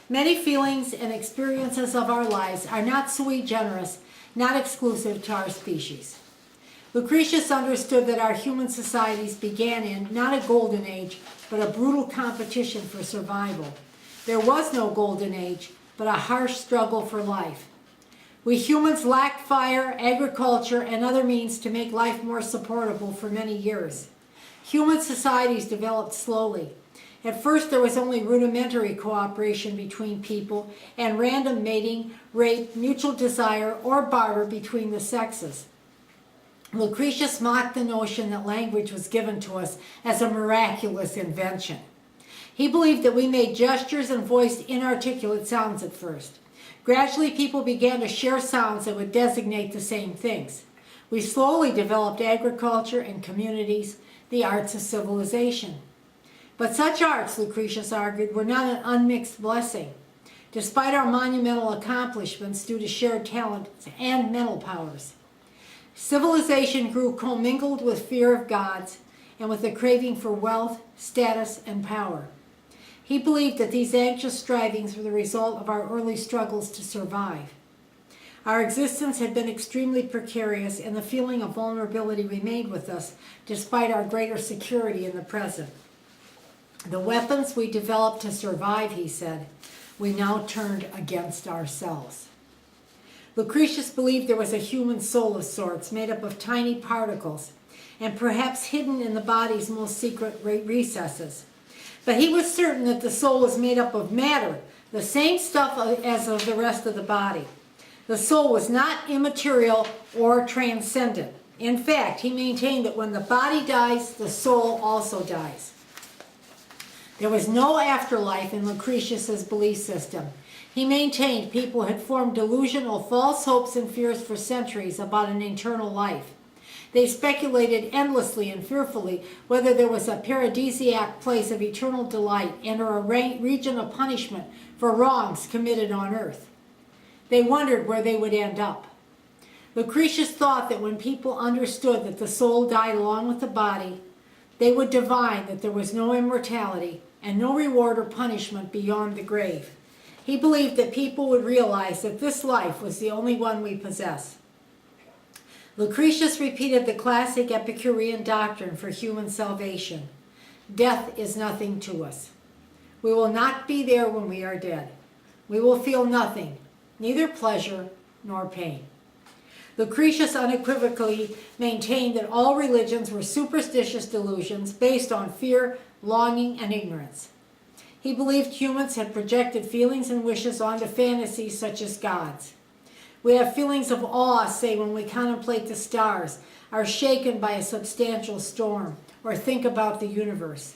Many feelings and experiences of our lives are not sui generis, not exclusive to our species. Lucretius understood that our human societies began in not a golden age, but a brutal competition for survival. There was no golden age, but a harsh struggle for life. We humans lacked fire, agriculture, and other means to make life more supportable for many years. Human societies developed slowly. At first, there was only rudimentary cooperation between people and random mating, rape, mutual desire, or barter between the sexes. Lucretius mocked the notion that language was given to us as a miraculous invention. He believed that we made gestures and voiced inarticulate sounds at first. Gradually, people began to share sounds that would designate the same things. We slowly developed agriculture and communities, the arts of civilization. But such arts, Lucretius argued, were not an unmixed blessing. Despite our monumental accomplishments due to shared talents and mental powers, civilization grew commingled with fear of gods and with a craving for wealth, status, and power. He believed that these anxious strivings were the result of our early struggles to survive. Our existence had been extremely precarious, and the feeling of vulnerability remained with us despite our greater security in the present. The weapons we developed to survive, he said, we now turned against ourselves. Lucretius believed there was a human soul of sorts, made up of tiny particles, and perhaps hidden in the body's most secret recesses. But he was certain that the soul was made up of matter, the same stuff as of the rest of the body. The soul was not immaterial or transcendent. In fact, he maintained that when the body dies, the soul also dies. There was no afterlife in Lucretius's belief system. He maintained people had formed delusional false hopes and fears for centuries about an eternal life. They speculated endlessly and fearfully whether there was a paradisiac place of eternal delight and or a region of punishment for wrongs committed on earth. They wondered where they would end up. Lucretius thought that when people understood that the soul died along with the body, they would divine that there was no immortality and no reward or punishment beyond the grave. He believed that people would realize that this life was the only one we possess. Lucretius repeated the classic Epicurean doctrine for human salvation. Death is nothing to us. We will not be there when we are dead. We will feel nothing, neither pleasure nor pain. Lucretius unequivocally maintained that all religions were superstitious delusions based on fear, longing, and ignorance. He believed humans had projected feelings and wishes onto fantasies such as gods. We have feelings of awe, say, when we contemplate the stars, are shaken by a substantial storm, or think about the universe.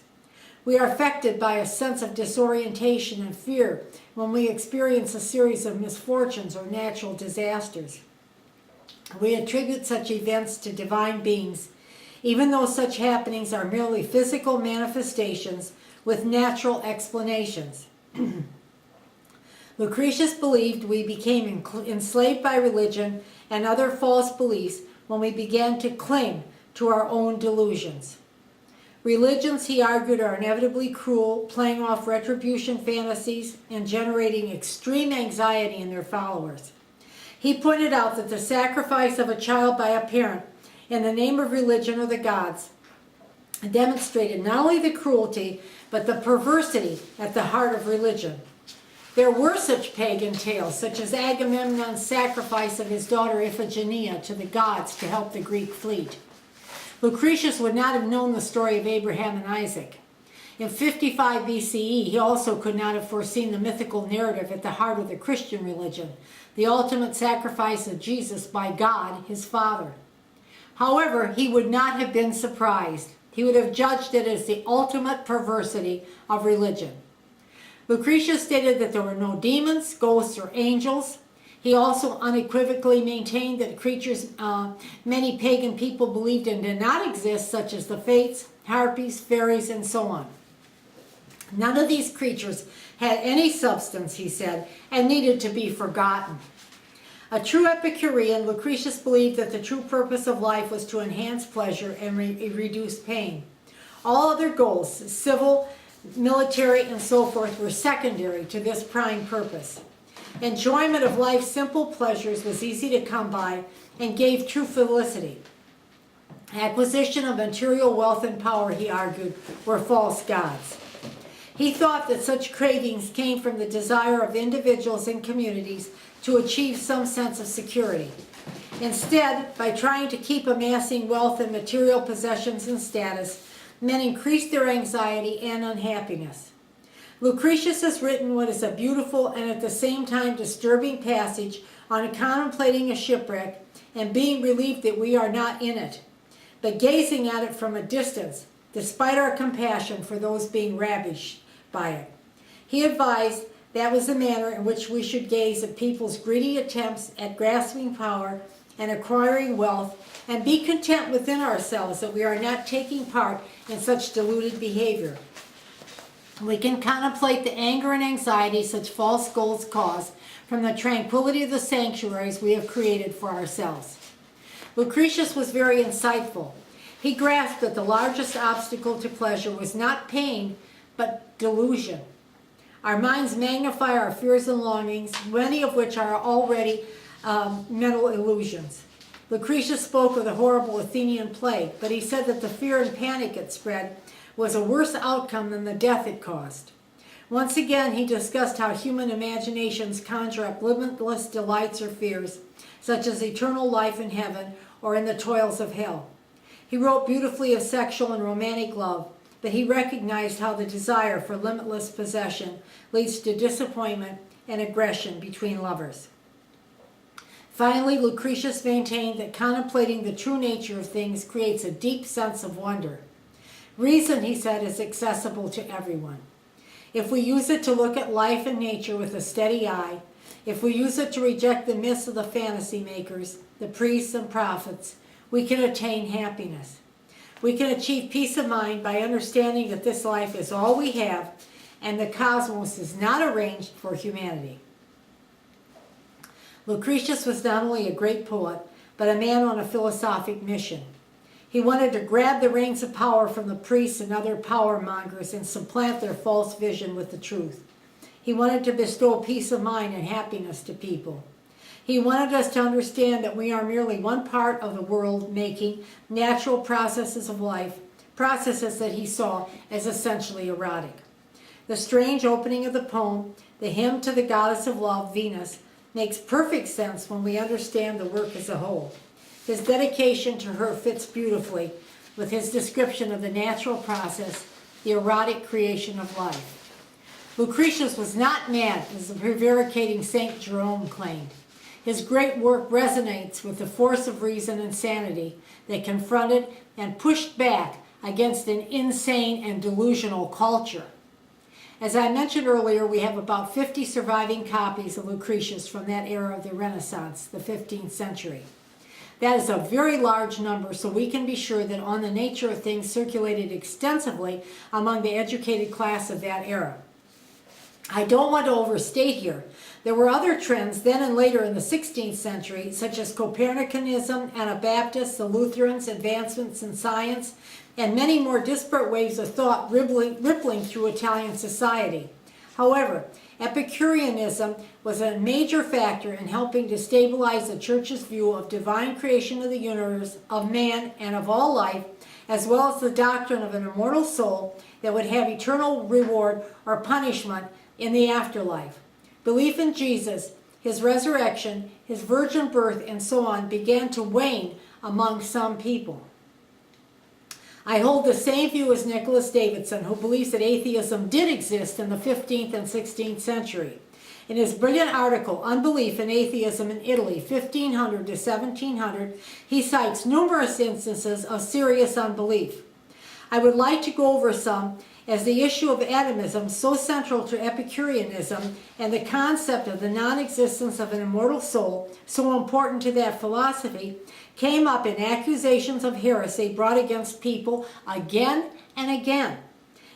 We are affected by a sense of disorientation and fear when we experience a series of misfortunes or natural disasters. We attribute such events to divine beings, even though such happenings are merely physical manifestations with natural explanations. Lucretius believed we became enslaved by religion and other false beliefs when we began to cling to our own delusions. Religions, he argued, are inevitably cruel, playing off retribution fantasies and generating extreme anxiety in their followers. He pointed out that the sacrifice of a child by a parent in the name of religion or the gods demonstrated not only the cruelty, but the perversity at the heart of religion. There were such pagan tales, such as Agamemnon's sacrifice of his daughter Iphigenia to the gods to help the Greek fleet. Lucretius would not have known the story of Abraham and Isaac. In 55 BCE, he also could not have foreseen the mythical narrative at the heart of the Christian religion, the ultimate sacrifice of Jesus by God, his Father. However, he would not have been surprised. He would have judged it as the ultimate perversity of religion. Lucretius stated that there were no demons, ghosts, or angels. He also unequivocally maintained that creatures many pagan people believed in did not exist, such as the Fates, harpies, fairies, and so on. None of these creatures had any substance, he said, and needed to be forgotten. A true Epicurean, Lucretius believed that the true purpose of life was to enhance pleasure and reduce pain. All other goals, civil, military, and so forth, were secondary to this prime purpose. Enjoyment of life's simple pleasures was easy to come by and gave true felicity. Acquisition of material wealth and power, he argued, were false gods. He thought that such cravings came from the desire of individuals and communities to achieve some sense of security. Instead, by trying to keep amassing wealth and material possessions and status, men increased their anxiety and unhappiness. Lucretius has written what is a beautiful and at the same time disturbing passage on contemplating a shipwreck and being relieved that we are not in it, but gazing at it from a distance, despite our compassion for those being ravished by it. He advised that was the manner in which we should gaze at people's greedy attempts at grasping power and acquiring wealth, and be content within ourselves that we are not taking part in such deluded behavior. We can contemplate the anger and anxiety such false goals cause from the tranquility of the sanctuaries we have created for ourselves. Lucretius was very insightful. He grasped that the largest obstacle to pleasure was not pain, but delusion. Our minds magnify our fears and longings, many of which are already mental illusions. Lucretius spoke of the horrible Athenian plague, but he said that the fear and panic it spread was a worse outcome than the death it caused. Once again, he discussed how human imaginations conjure up limitless delights or fears, such as eternal life in heaven or in the toils of hell. He wrote beautifully of sexual and romantic love, but he recognized how the desire for limitless possession leads to disappointment and aggression between lovers. Finally, Lucretius maintained that contemplating the true nature of things creates a deep sense of wonder. Reason, he said, is accessible to everyone. If we use it to look at life and nature with a steady eye, if we use it to reject the myths of the fantasy makers, the priests and prophets, we can attain happiness. We can achieve peace of mind by understanding that this life is all we have and the cosmos is not arranged for humanity. Lucretius was not only a great poet, but a man on a philosophic mission. He wanted to grab the reins of power from the priests and other power mongers and supplant their false vision with the truth. He wanted to bestow peace of mind and happiness to people. He wanted us to understand that we are merely one part of the world making natural processes of life, processes that he saw as essentially erotic. The strange opening of the poem, the hymn to the goddess of love, Venus, makes perfect sense when we understand the work as a whole. His dedication to her fits beautifully with his description of the natural process, the erotic creation of life. Lucretius was not mad, as the prevaricating St. Jerome claimed. His great work resonates with the force of reason and sanity that confronted and pushed back against an insane and delusional culture. As I mentioned earlier, we have about 50 surviving copies of Lucretius from that era of the Renaissance, the 15th century. That is a very large number, so we can be sure that On the Nature of Things circulated extensively among the educated class of that era. I don't want to overstate here. There were other trends then and later in the 16th century, such as Copernicanism, Anabaptists, the Lutherans, advancements in science, and many more disparate waves of thought rippling through Italian society. However, Epicureanism was a major factor in helping to stabilize the Church's view of divine creation of the universe, of man, and of all life, as well as the doctrine of an immortal soul that would have eternal reward or punishment in the afterlife. Belief in Jesus, his resurrection, his virgin birth, and so on began to wane among some people. I hold the same view as Nicholas Davidson, who believes that atheism did exist in the 15th and 16th century. In his brilliant article, Unbelief in Atheism in Italy, 1500 to 1700, he cites numerous instances of serious unbelief. I would like to go over some, as the issue of atomism, so central to Epicureanism, and the concept of the non-existence of an immortal soul, so important to that philosophy, came up in accusations of heresy brought against people again and again.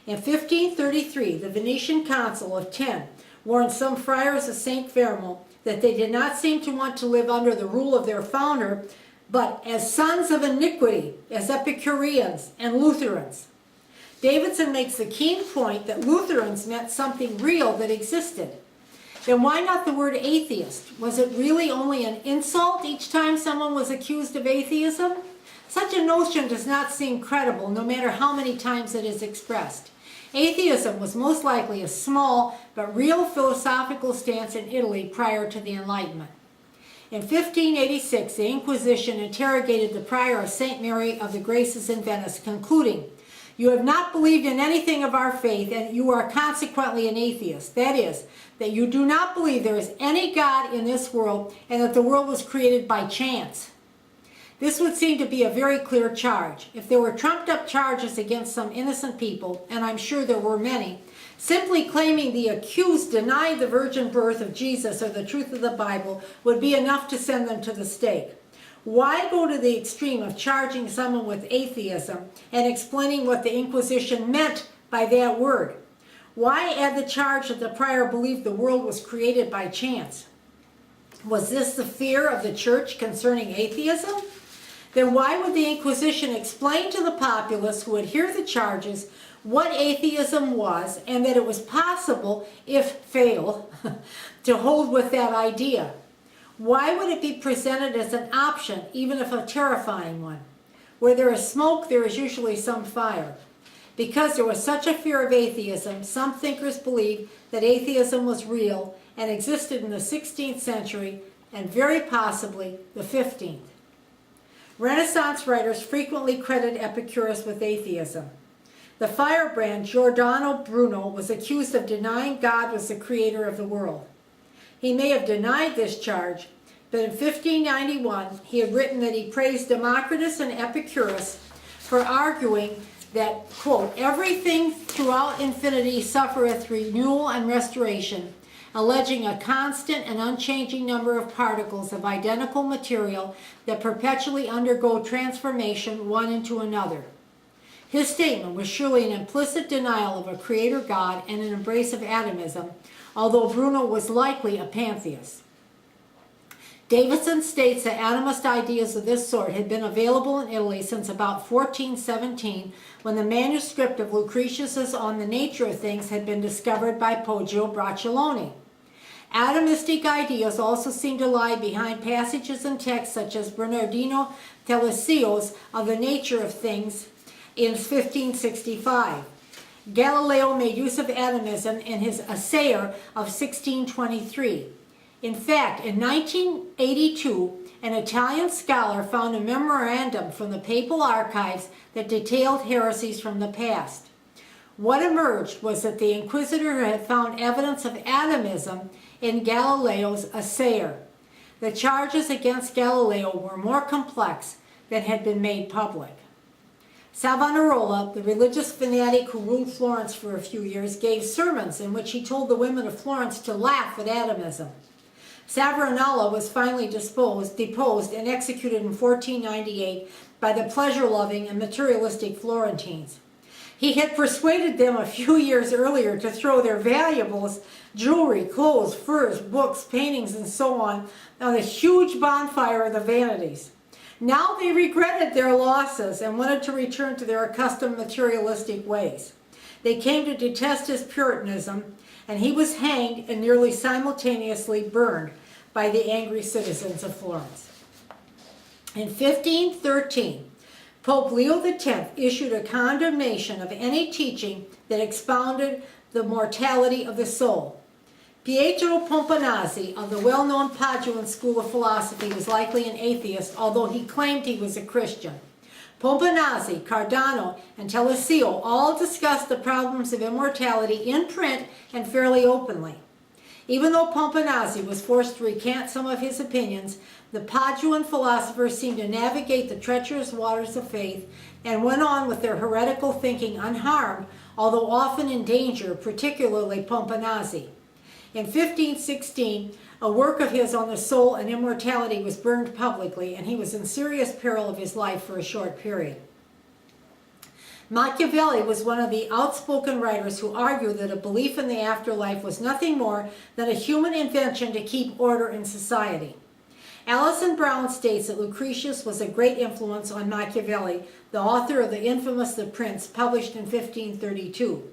In 1533, the Venetian Council of Ten warned some friars of St. Fermo that they did not seem to want to live under the rule of their founder, but as sons of iniquity, as Epicureans and Lutherans. Davidson makes the keen point that Lutherans meant something real that existed. Then why not the word atheist? Was it really only an insult each time someone was accused of atheism? Such a notion does not seem credible, no matter how many times it is expressed. Atheism was most likely a small but real philosophical stance in Italy prior to the Enlightenment. In 1586, the Inquisition interrogated the prior of St. Mary of the Graces in Venice, concluding, "You have not believed in anything of our faith, and you are consequently an atheist. That is, that you do not believe there is any God in this world, and that the world was created by chance." This would seem to be a very clear charge. If there were trumped-up charges against some innocent people, and I'm sure there were many, simply claiming the accused denied the virgin birth of Jesus or the truth of the Bible would be enough to send them to the stake. Why go to the extreme of charging someone with atheism and explaining what the Inquisition meant by that word? Why add the charge that the prior believed the world was created by chance? Was this the fear of the church concerning atheism? Then why would the Inquisition explain to the populace who would hear the charges what atheism was, and that it was possible, if fail, to hold with that idea? Why would it be presented as an option, even if a terrifying one? Where there is smoke, there is usually some fire. Because there was such a fear of atheism, some thinkers believe that atheism was real and existed in the 16th century and very possibly the 15th. Renaissance writers frequently credit Epicurus with atheism. The firebrand Giordano Bruno was accused of denying God was the creator of the world. He may have denied this charge, but in 1591 he had written that he praised Democritus and Epicurus for arguing that, quote, "everything throughout infinity suffereth renewal and restoration, alleging a constant and unchanging number of particles of identical material that perpetually undergo transformation one into another." His statement was surely an implicit denial of a creator God and an embrace of atomism, although Bruno was likely a pantheist. Davidson states that atomist ideas of this sort had been available in Italy since about 1417, when the manuscript of Lucretius's On the Nature of Things had been discovered by Poggio Bracciolini. Atomistic ideas also seem to lie behind passages in texts such as Bernardino Telesio's of the Nature of Things in 1565. Galileo made use of atomism in his Assayer of 1623. In fact, in 1982, an Italian scholar found a memorandum from the papal archives that detailed heresies from the past. What emerged was that the inquisitor had found evidence of atomism in Galileo's Assayer. The charges against Galileo were more complex than had been made public. Savonarola, the religious fanatic who ruled Florence for a few years, gave sermons in which he told the women of Florence to laugh at atomism. Savonarola was finally deposed and executed in 1498 by the pleasure-loving and materialistic Florentines. He had persuaded them a few years earlier to throw their valuables, jewelry, clothes, furs, books, paintings, and so on a huge bonfire of the vanities. Now they regretted their losses and wanted to return to their accustomed materialistic ways. They came to detest his Puritanism, and he was hanged and nearly simultaneously burned by the angry citizens of Florence. In 1513, Pope Leo X issued a condemnation of any teaching that expounded the mortality of the soul. Pietro Pomponazzi of the well-known Paduan school of philosophy was likely an atheist, although he claimed he was a Christian. Pomponazzi, Cardano, and Telesio all discussed the problems of immortality in print and fairly openly. Even though Pomponazzi was forced to recant some of his opinions, the Paduan philosophers seemed to navigate the treacherous waters of faith and went on with their heretical thinking unharmed, although often in danger, particularly Pomponazzi. In 1516, a work of his on the soul and immortality was burned publicly, and he was in serious peril of his life for a short period. Machiavelli was one of the outspoken writers who argued that a belief in the afterlife was nothing more than a human invention to keep order in society. Alison Brown states that Lucretius was a great influence on Machiavelli, the author of the infamous The Prince, published in 1532.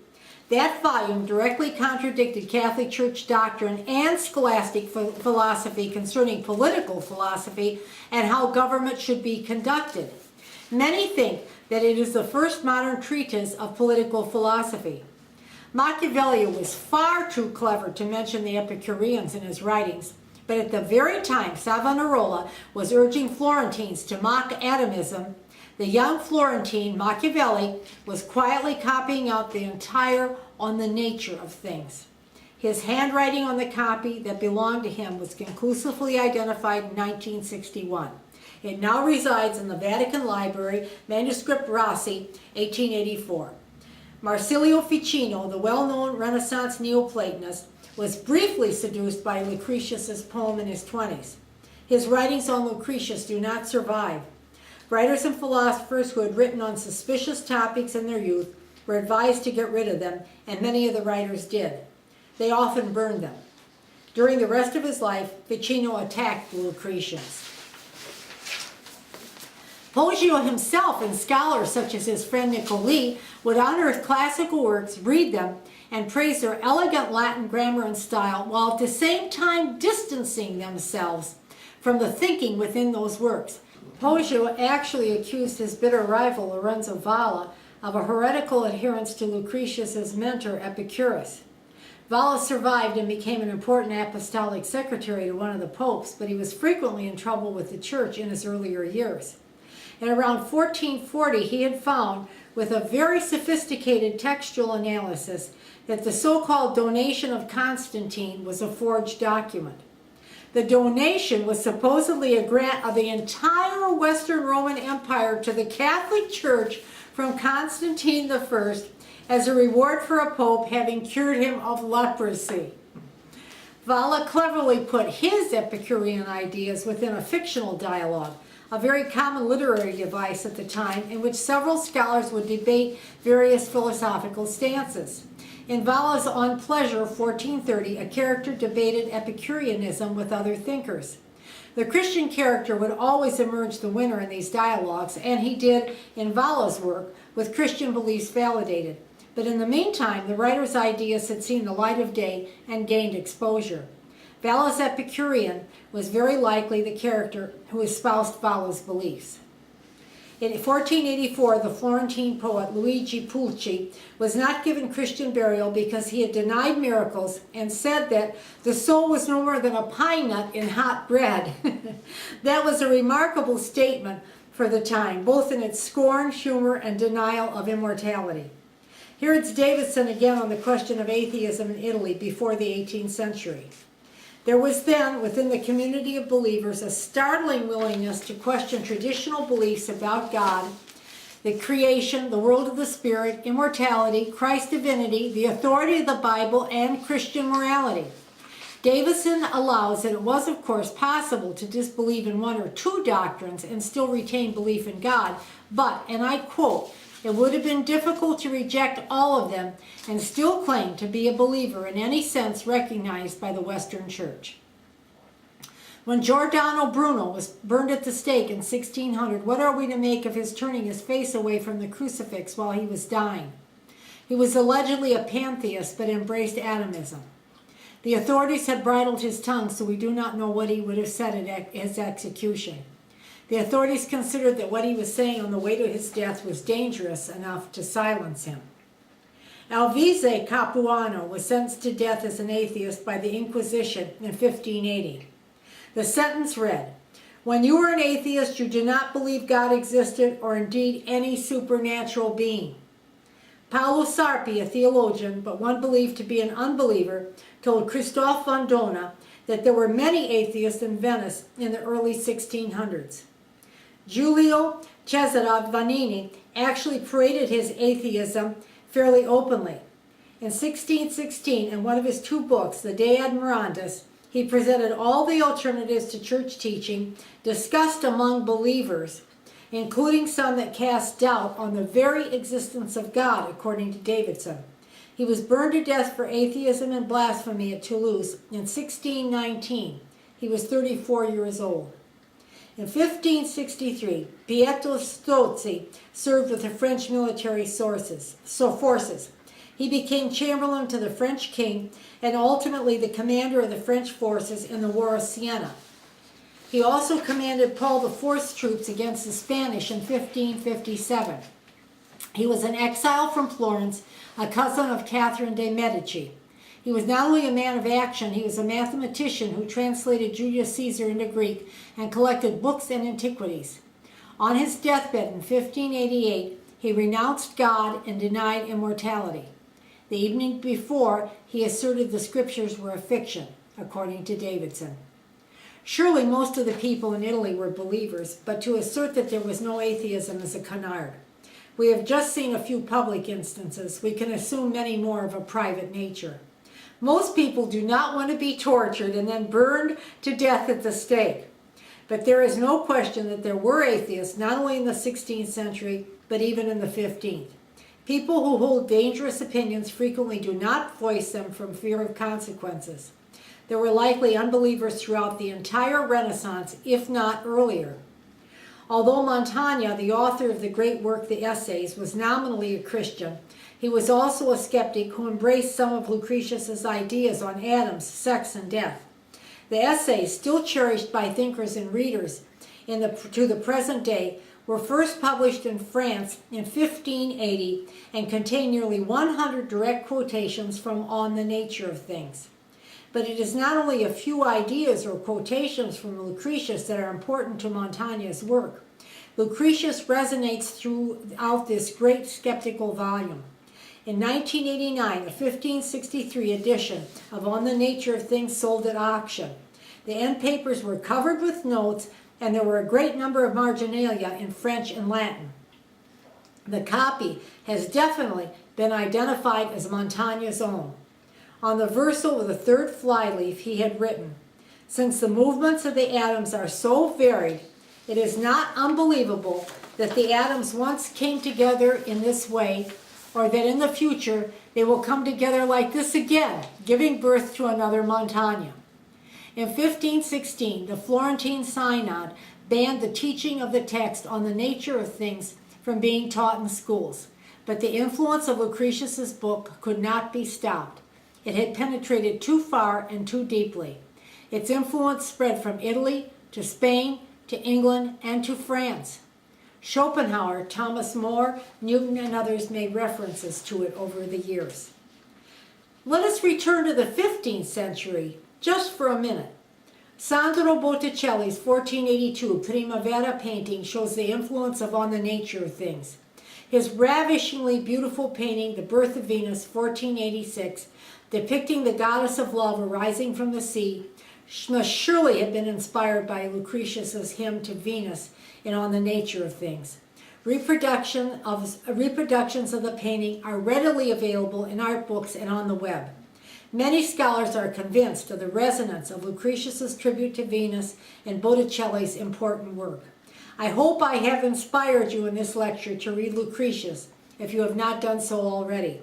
That volume directly contradicted Catholic Church doctrine and scholastic philosophy concerning political philosophy and how government should be conducted. Many think that it is the first modern treatise of political philosophy. Machiavelli was far too clever to mention the Epicureans in his writings, but at the very time Savonarola was urging Florentines to mock atomism, the young Florentine, Machiavelli, was quietly copying out the entire On the Nature of Things. His handwriting on the copy that belonged to him was conclusively identified in 1961. It now resides in the Vatican Library, Manuscript Rossi, 1884. Marsilio Ficino, the well-known Renaissance Neoplatonist, was briefly seduced by Lucretius's poem in his 20s. His writings on Lucretius do not survive. Writers and philosophers who had written on suspicious topics in their youth were advised to get rid of them, and many of the writers did. They often burned them. During the rest of his life, Ficino attacked the Lucretians. Poggio himself and scholars such as his friend Niccoli would unearth classical works, read them, and praise their elegant Latin grammar and style, while at the same time distancing themselves from the thinking within those works. Poggio actually accused his bitter rival Lorenzo Valla of a heretical adherence to Lucretius's mentor Epicurus. Valla survived and became an important apostolic secretary to one of the popes, but he was frequently in trouble with the church in his earlier years. In around 1440, he had found, with a very sophisticated textual analysis, that the so-called donation of Constantine was a forged document. The donation was supposedly a grant of the entire Western Roman Empire to the Catholic Church from Constantine I as a reward for a pope having cured him of leprosy. Valla cleverly put his Epicurean ideas within a fictional dialogue, a very common literary device at the time in which several scholars would debate various philosophical stances. In Valla's On Pleasure, 1430, a character debated Epicureanism with other thinkers. The Christian character would always emerge the winner in these dialogues, and he did in Valla's work, with Christian beliefs validated. But in the meantime, the writer's ideas had seen the light of day and gained exposure. Valla's Epicurean was very likely the character who espoused Valla's beliefs. In 1484, the Florentine poet Luigi Pulci was not given Christian burial because he had denied miracles and said that the soul was no more than a pine nut in hot bread. That was a remarkable statement for the time, both in its scorn, humor, and denial of immortality. Here it's Davidson again on the question of atheism in Italy before the 18th century. There was then, within the community of believers, a startling willingness to question traditional beliefs about God, the creation, the world of the spirit, immortality, Christ's divinity, the authority of the Bible, and Christian morality. Davison allows that it was, of course, possible to disbelieve in one or two doctrines and still retain belief in God, but, and I quote, it would have been difficult to reject all of them and still claim to be a believer in any sense recognized by the Western Church. When Giordano Bruno was burned at the stake in 1600, what are we to make of his turning his face away from the crucifix while he was dying? He was allegedly a pantheist but embraced atomism. The authorities had bridled his tongue, so we do not know what he would have said at his execution. The authorities considered that what he was saying on the way to his death was dangerous enough to silence him. Alvise Capuano was sentenced to death as an atheist by the Inquisition in 1580. The sentence read, "When you are an atheist, you do not believe God existed or indeed any supernatural being." Paolo Sarpi, a theologian, but one believed to be an unbeliever, told Christophe Vandona that there were many atheists in Venice in the early 1600s. Giulio Cesare Vanini actually paraded his atheism fairly openly. In 1616, in one of his two books, the De Admirandus, he presented all the alternatives to church teaching discussed among believers, including some that cast doubt on the very existence of God, according to Davidson. He was burned to death for atheism and blasphemy at Toulouse in 1619. He was 34 years old. In 1563, Pietro Strozzi served with the French military forces. He became chamberlain to the French king and ultimately the commander of the French forces in the War of Siena. He also commanded Paul IV's troops against the Spanish in 1557. He was an exile from Florence, a cousin of Catherine de' Medici. He was not only a man of action, he was a mathematician who translated Julius Caesar into Greek and collected books and antiquities. On his deathbed in 1588, he renounced God and denied immortality. The evening before, he asserted the scriptures were a fiction, according to Davidson. Surely most of the people in Italy were believers, but to assert that there was no atheism is a canard. We have just seen a few public instances. We can assume many more of a private nature. Most people do not want to be tortured and then burned to death at the stake. But there is no question that there were atheists, not only in the 16th century, but even in the 15th. People who hold dangerous opinions frequently do not voice them from fear of consequences. There were likely unbelievers throughout the entire Renaissance, if not earlier. Although Montaigne, the author of the great work The Essays, was nominally a Christian, he was also a skeptic who embraced some of Lucretius's ideas on atoms, sex, and death. The Essays, still cherished by thinkers and readers to the present day, were first published in France in 1580 and contain nearly 100 direct quotations from On the Nature of Things. But it is not only a few ideas or quotations from Lucretius that are important to Montaigne's work. Lucretius resonates throughout this great skeptical volume. In 1989, a 1563 edition of On the Nature of Things sold at auction. The end papers were covered with notes, and there were a great number of marginalia in French and Latin. The copy has definitely been identified as Montaigne's own. On the verso with the third flyleaf, he had written, "Since the movements of the atoms are so varied, it is not unbelievable that the atoms once came together in this way, or that in the future they will come together like this again, giving birth to another Montaigne." In 1516, the Florentine Synod banned the teaching of the text On the Nature of Things from being taught in schools, but the influence of Lucretius's book could not be stopped. It had penetrated too far and too deeply. Its influence spread from Italy to Spain to England and to France. Schopenhauer, Thomas More, Newton, and others made references to it over the years. Let us return to the 15th century just for a minute. Sandro Botticelli's 1482 Primavera painting shows the influence of On the Nature of Things. His ravishingly beautiful painting, The Birth of Venus, 1486, depicting the goddess of love arising from the sea, must surely have been inspired by Lucretius's hymn to Venus in On the Nature of Things. Reproductions of the painting are readily available in art books and on the web. Many scholars are convinced of the resonance of Lucretius's tribute to Venus and Botticelli's important work. I hope I have inspired you in this lecture to read Lucretius if you have not done so already.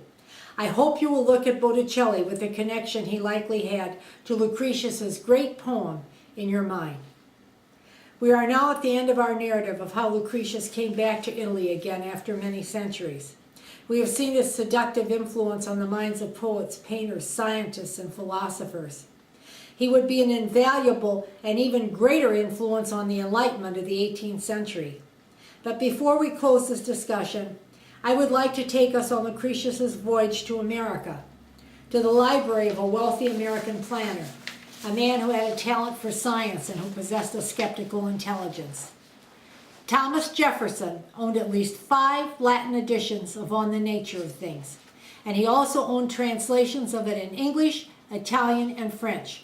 I hope you will look at Botticelli with the connection he likely had to Lucretius's great poem in your mind. We are now at the end of our narrative of how Lucretius came back to Italy again after many centuries. We have seen his seductive influence on the minds of poets, painters, scientists, and philosophers. He would be an invaluable and even greater influence on the Enlightenment of the 18th century. But before we close this discussion, I would like to take us on Lucretius's voyage to America, to the library of a wealthy American planner, a man who had a talent for science and who possessed a skeptical intelligence. Thomas Jefferson owned at least 5 Latin editions of On the Nature of Things, and he also owned translations of it in English, Italian, and French.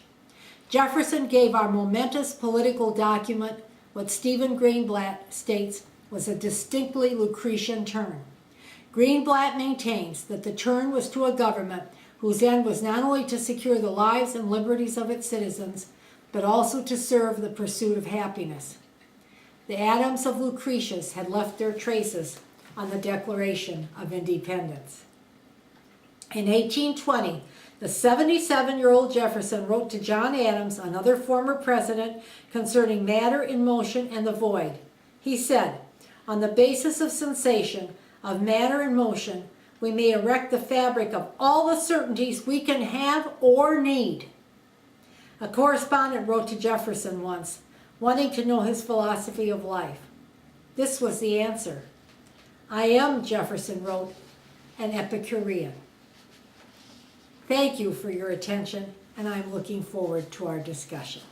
Jefferson gave our momentous political document what Stephen Greenblatt states was a distinctly Lucretian turn. Greenblatt maintains that the turn was to a government whose end was not only to secure the lives and liberties of its citizens, but also to serve the pursuit of happiness. The atoms of Lucretius had left their traces on the Declaration of Independence. In 1820, the 77-year-old Jefferson wrote to John Adams, another former president, concerning matter in motion and the void. He said, "On the basis of sensation, of matter in motion, we may erect the fabric of all the certainties we can have or need." A correspondent wrote to Jefferson once, wanting to know his philosophy of life. This was the answer. "I am," Jefferson wrote, "an Epicurean." Thank you for your attention, and I'm looking forward to our discussion.